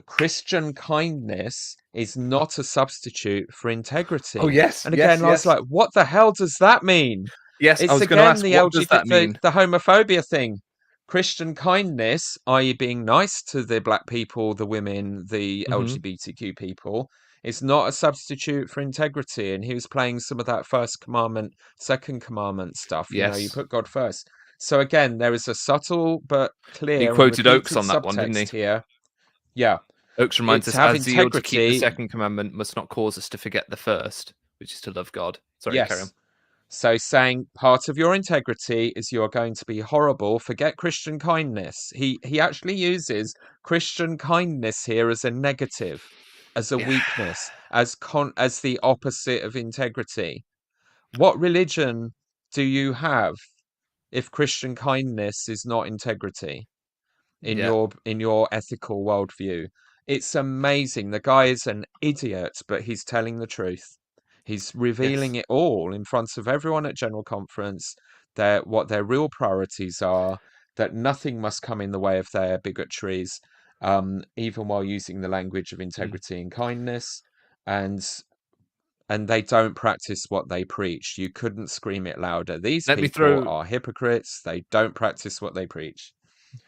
Christian kindness is not a substitute for integrity. Oh yes, And yes, again, I was yes. like, what the hell does that mean? Yes, I It's was going to again ask, the what does that mean? the homophobia thing. Christian kindness, i.e., being nice to the black people, the women, the Mhm. LGBTQ people, is not a substitute for integrity. And he was playing some of that first commandment, second commandment stuff. You know, you Yes. put God first. So again, there is a subtle but He clear and quoted Oakes repeated on that one, didn't he? subtext here. Yeah, Oakes reminds it's us, have our zeal to keep the integrity. second commandment must not cause us to forget the first, which is to love God. Sorry, carry on. Yes. So saying part of your integrity is you are going to be horrible. Forget Christian kindness. He actually uses Christian kindness here as a negative, as a Yeah. weakness, as the opposite of integrity. What religion do you have if Christian kindness is not integrity in Yeah. your ethical worldview? It's amazing. The guy is an idiot, but he's telling the truth. He's revealing Yes. it all in front of everyone at General Conference, what their real priorities are, that nothing must come in the way of their bigotries, even while using the language of Mm. integrity and kindness, and they don't practice what they preach. You couldn't scream it louder. These Let me people throw are hypocrites. They don't practice what they preach.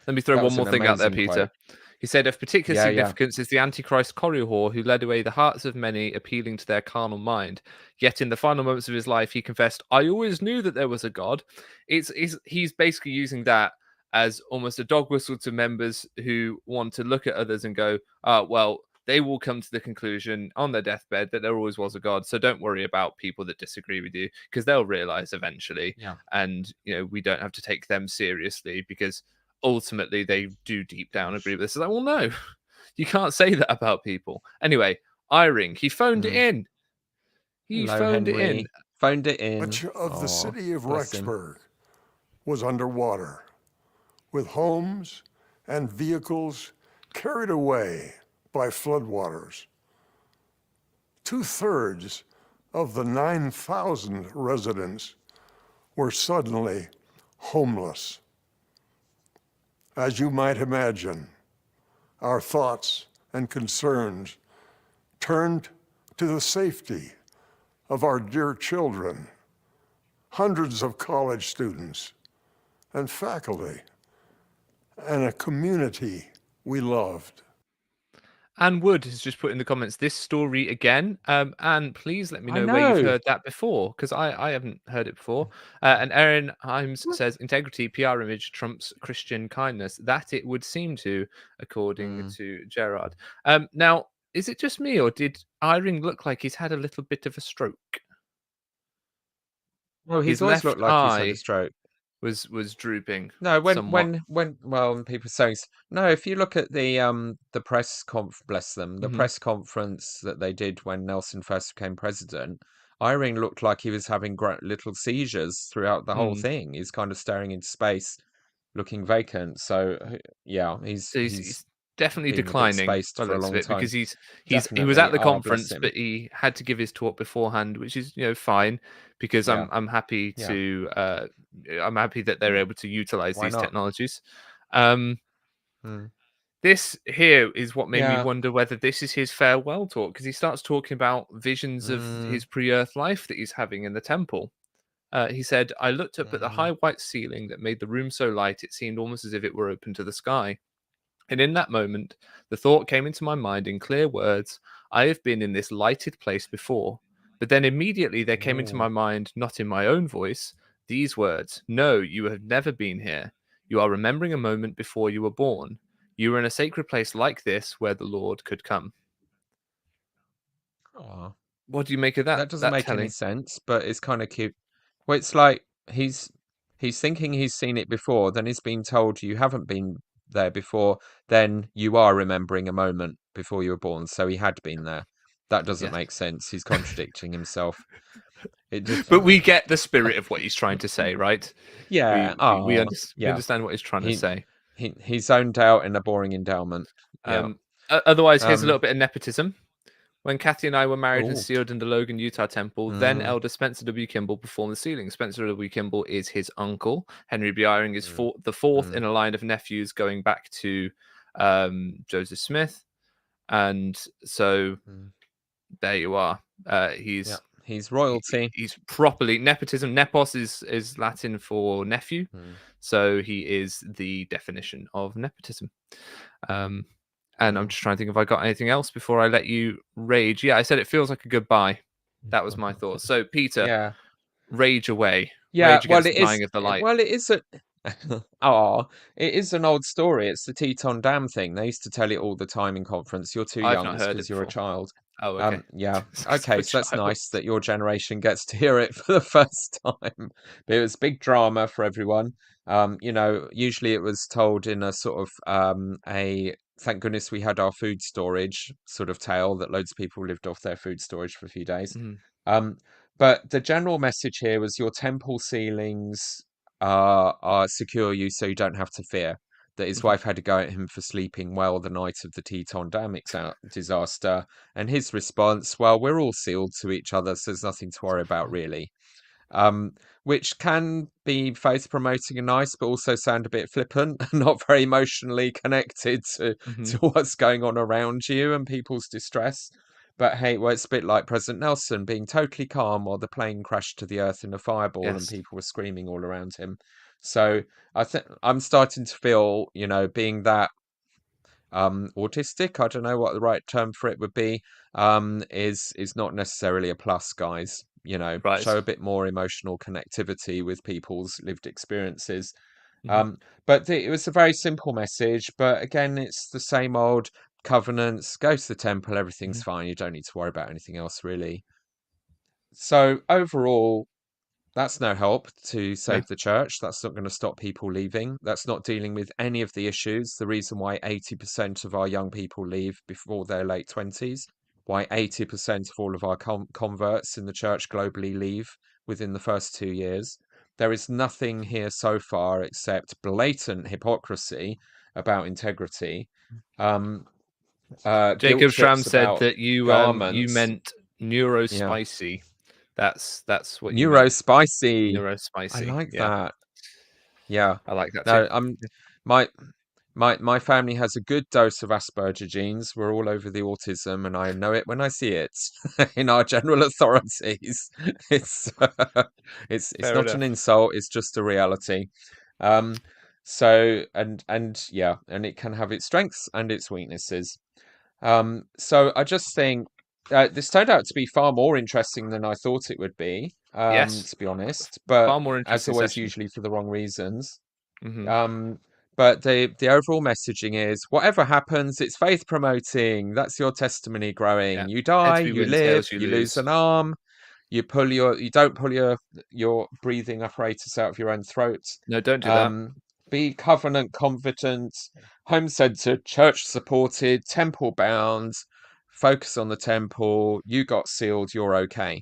Let me throw That one was more an thing out there, amazing quote. Peter. He said, of particular Yeah, yeah. significance is the Antichrist Korihor, who led away the hearts of many, appealing to their carnal mind. Yet in the final moments of his life, he confessed, I always knew that there was a God. He's basically using that as almost a dog whistle to members who want to look at others and go, well, they will come to the conclusion on their deathbed that there always was a God. So don't worry about people that disagree with you, because they'll realize eventually. Yeah. And, we don't have to take them seriously, because ultimately they do deep down agree with this. It's like, well, no, you can't say that about people. Anyway, Iring, he phoned it in. He Hello, phoned it in. Henry. Phoned it in. Much of the Aw, city of bless him. Rexburg was underwater, with homes and vehicles carried away by floodwaters. 2/3 of the 9,000 residents were suddenly homeless. As you might imagine, our thoughts and concerns turned to the safety of our dear children, hundreds of college students, and faculty, and a community we loved. Anne Wood has just put in the comments this story again. And please let me I know where you've know. heard that before, because I haven't heard it before. And Erin Himes says integrity, PR image trumps Christian kindness. That it would seem to, according to Gerard. Now, is it just me, or did Iring look like he's had a little bit of a stroke? Well, His he's always left looked like he's had a eye stroke. was drooping No, somewhat. when people saying no, if you look at the press bless them, the Mhm. press conference that they did when Nelson first became president, Iring looked like he was having little seizures throughout the whole Mm. thing. He's kind of staring into space, looking vacant. So yeah, So he's, he's he's definitely been a bit declining spaced by the for a looks of long it, because time. he was at Definitely. the Ah, bless conference, him. but he had to give his talk beforehand, which is fine, because Yeah. I'm happy Yeah. to I'm happy that they're able to utilize Why these not? technologies. Mm. This here is what made me Yeah. wonder whether this is his farewell talk, because he starts talking about visions of his pre-earth life that he's having in the temple. He said, I looked up at the high white ceiling that made the room so light it seemed almost as if it were open to the sky. And in that moment, the thought came into my mind in clear words, I have been in this lighted place before. But then immediately there came into my mind, not in my own voice, these words, no, you have never been here. You are remembering a moment before you were born. You were in a sacred place like this where the Lord could come. Aw. What do you make of that? That doesn't That make any telling? sense, but it's kind of cute. Well, it's like he's thinking he's seen it before, then he's been told you haven't been there before, then you are remembering a moment before you were born, so he had been there. That doesn't Yes. make sense. He's contradicting himself. It just But we get the spirit of what he's trying to say, right? yeah, We yeah. understand what he's trying to He say. he zoned out in a boring endowment. Yeah. Otherwise, here's a little bit of nepotism. When Kathy and I were married and Oh. sealed in the Logan, Utah temple, then elder Spencer W. Kimball performed the sealing. Spencer W. Kimball is his uncle. Henry B. Iring is the fourth in a line of nephews going back to Joseph Smith. And so there you are. He's royalty. he's properly nepotism. Nepos is Latin for nephew. So he is the definition of nepotism. And I'm just trying to think if I got anything else before I let you rage. Yeah, I said it feels like a goodbye. That was my thought. So, Peter, Yeah. rage away. Yeah, Rage against the dying of the light. well, it is a it is an old story. It's the Teton Dam thing. They used to tell it all the time in conference. You're too I've young. not It's heard because it you're a before. child. Oh, okay. Yeah. So I'm Okay, a so that's child. nice that your generation gets to hear it for the first time. But it was big drama for everyone. Usually it was told in a sort of a thank goodness we had our food storage sort of tale that loads of people lived off their food storage for a few days. Mhm. But the general message here was your temple ceilings are secure you so you don't have to fear. That his wife had to go at him for sleeping well the night of the Teton Dam disaster. And his response, well, we're all sealed to each other, so there's nothing to worry about, really. which can be faith promoting and nice, but also sound a bit flippant and not very emotionally connected to what's going on around you and people's distress. But hey, well, it's a bit like President Nelson being totally calm while the plane crashed to the earth in a fireball and Yes. people were screaming all around him. So I think I'm starting to feel, being that autistic, I don't know what the right term for it would be, is not necessarily a plus, guys. Right. Show a bit more emotional connectivity with people's lived experiences. Mhm. But it was a very simple message. But again, it's the same old covenants. Go to the temple, everything's Mhm. fine. You don't need to worry about anything else, really. So overall, that's no help to No. save the church. That's not going to stop people leaving. That's not dealing with any of the issues. The reason why 80% of our young people leave before their late 20s, why 80% of all of our converts in the church globally leave within the first 2 years. There is nothing here so far except blatant hypocrisy about integrity, guilt Jacob Schramm trips said about that you garments. meant neuro Yeah. spicy. That's what you Neuro meant. spicy. Neuro I spicy. like Yeah, that. Yeah. I like that too. No, my my family has a good dose of Asperger genes. We're all over the autism, and I know it when I see it in our general authorities. It's it's Fair not an enough. insult. It's just a reality. Um, so and yeah, and it can have its strengths and its weaknesses. So I just think this turned out to be far more interesting than I thought it would be. Yes, To be honest, but far more as interesting always, session. usually for the wrong reasons. Hmm. But the overall messaging is whatever happens, it's faith promoting. That's your testimony Yeah, growing. You die, heads we you win, live, tails you you lose lose. an arm, you don't pull your breathing apparatus out of your own throat. No, don't do that. Be covenant confident, home centered, church supported, temple bound, focus on the temple, you got sealed, you're okay.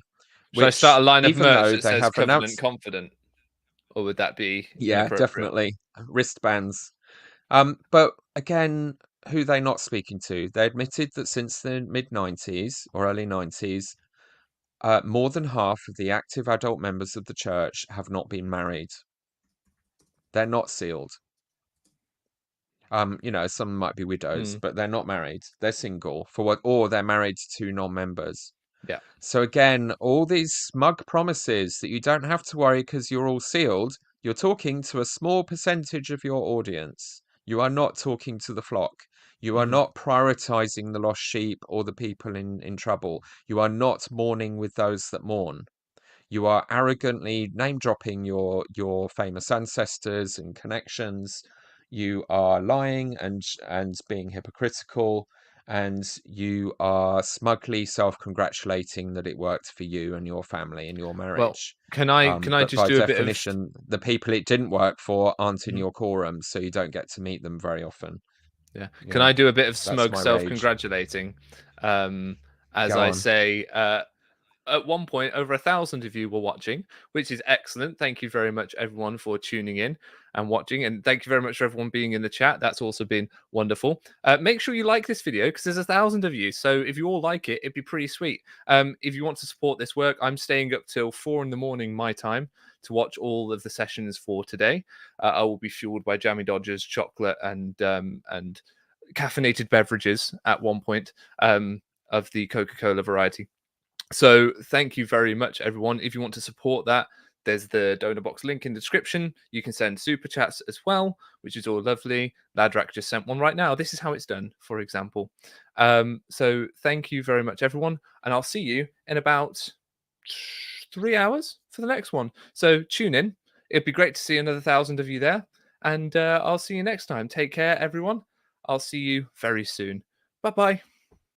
Should I start Which, a line of even merch though that they says have "Covenant announced, Confident," or would that be yeah, inappropriate? definitely wristbands. But again, who they not speaking to? They admitted that since the mid 90s or early 90s, more than half of the active adult members of the church have not been married. They're not sealed. Some might be widows, Hmm. but they're not married. They're single or they're married to non-members. Yeah. So again, all these smug promises that you don't have to worry because you're all sealed, you're talking to a small percentage of your audience. You are not talking to the flock. You are Hmm. not prioritizing the lost sheep or the people in trouble. You are not mourning with those that mourn. You are arrogantly name dropping your famous ancestors and connections. You are lying and being hypocritical, and you are smugly self-congratulating that it worked for you and your family and your Well, marriage. can I But just by do a bit of? definition, the people it didn't work for aren't in Mhm. your quorum, so you don't get to meet them very often. Yeah. Can Yeah, I do a bit of that's smug my rage. self-congratulating? As Go I on. say, at one point, over 1,000 of you were watching, which is excellent. Thank you very much, everyone, for tuning in and watching. And thank you very much for everyone being in the chat. That's also been wonderful. Make sure you like this video because there's 1,000 of you. So if you all like it, it'd be pretty sweet. If you want to support this work, I'm staying up till 4 in the morning, my time, to watch all of the sessions for today. I will be fueled by Jammy Dodgers, chocolate, and caffeinated beverages at one point of the Coca-Cola variety. So thank you very much, everyone. If you want to support that, there's the donor box link in the description. You can send super chats as well, which is all lovely. Ladrak just sent one right now. This is how it's done, for example. So thank you very much, everyone. And I'll see you in about 3 hours for the next one. So tune in. It'd be great to see another 1,000 of you there. And I'll see you next time. Take care, everyone. I'll see you very soon. Bye-bye.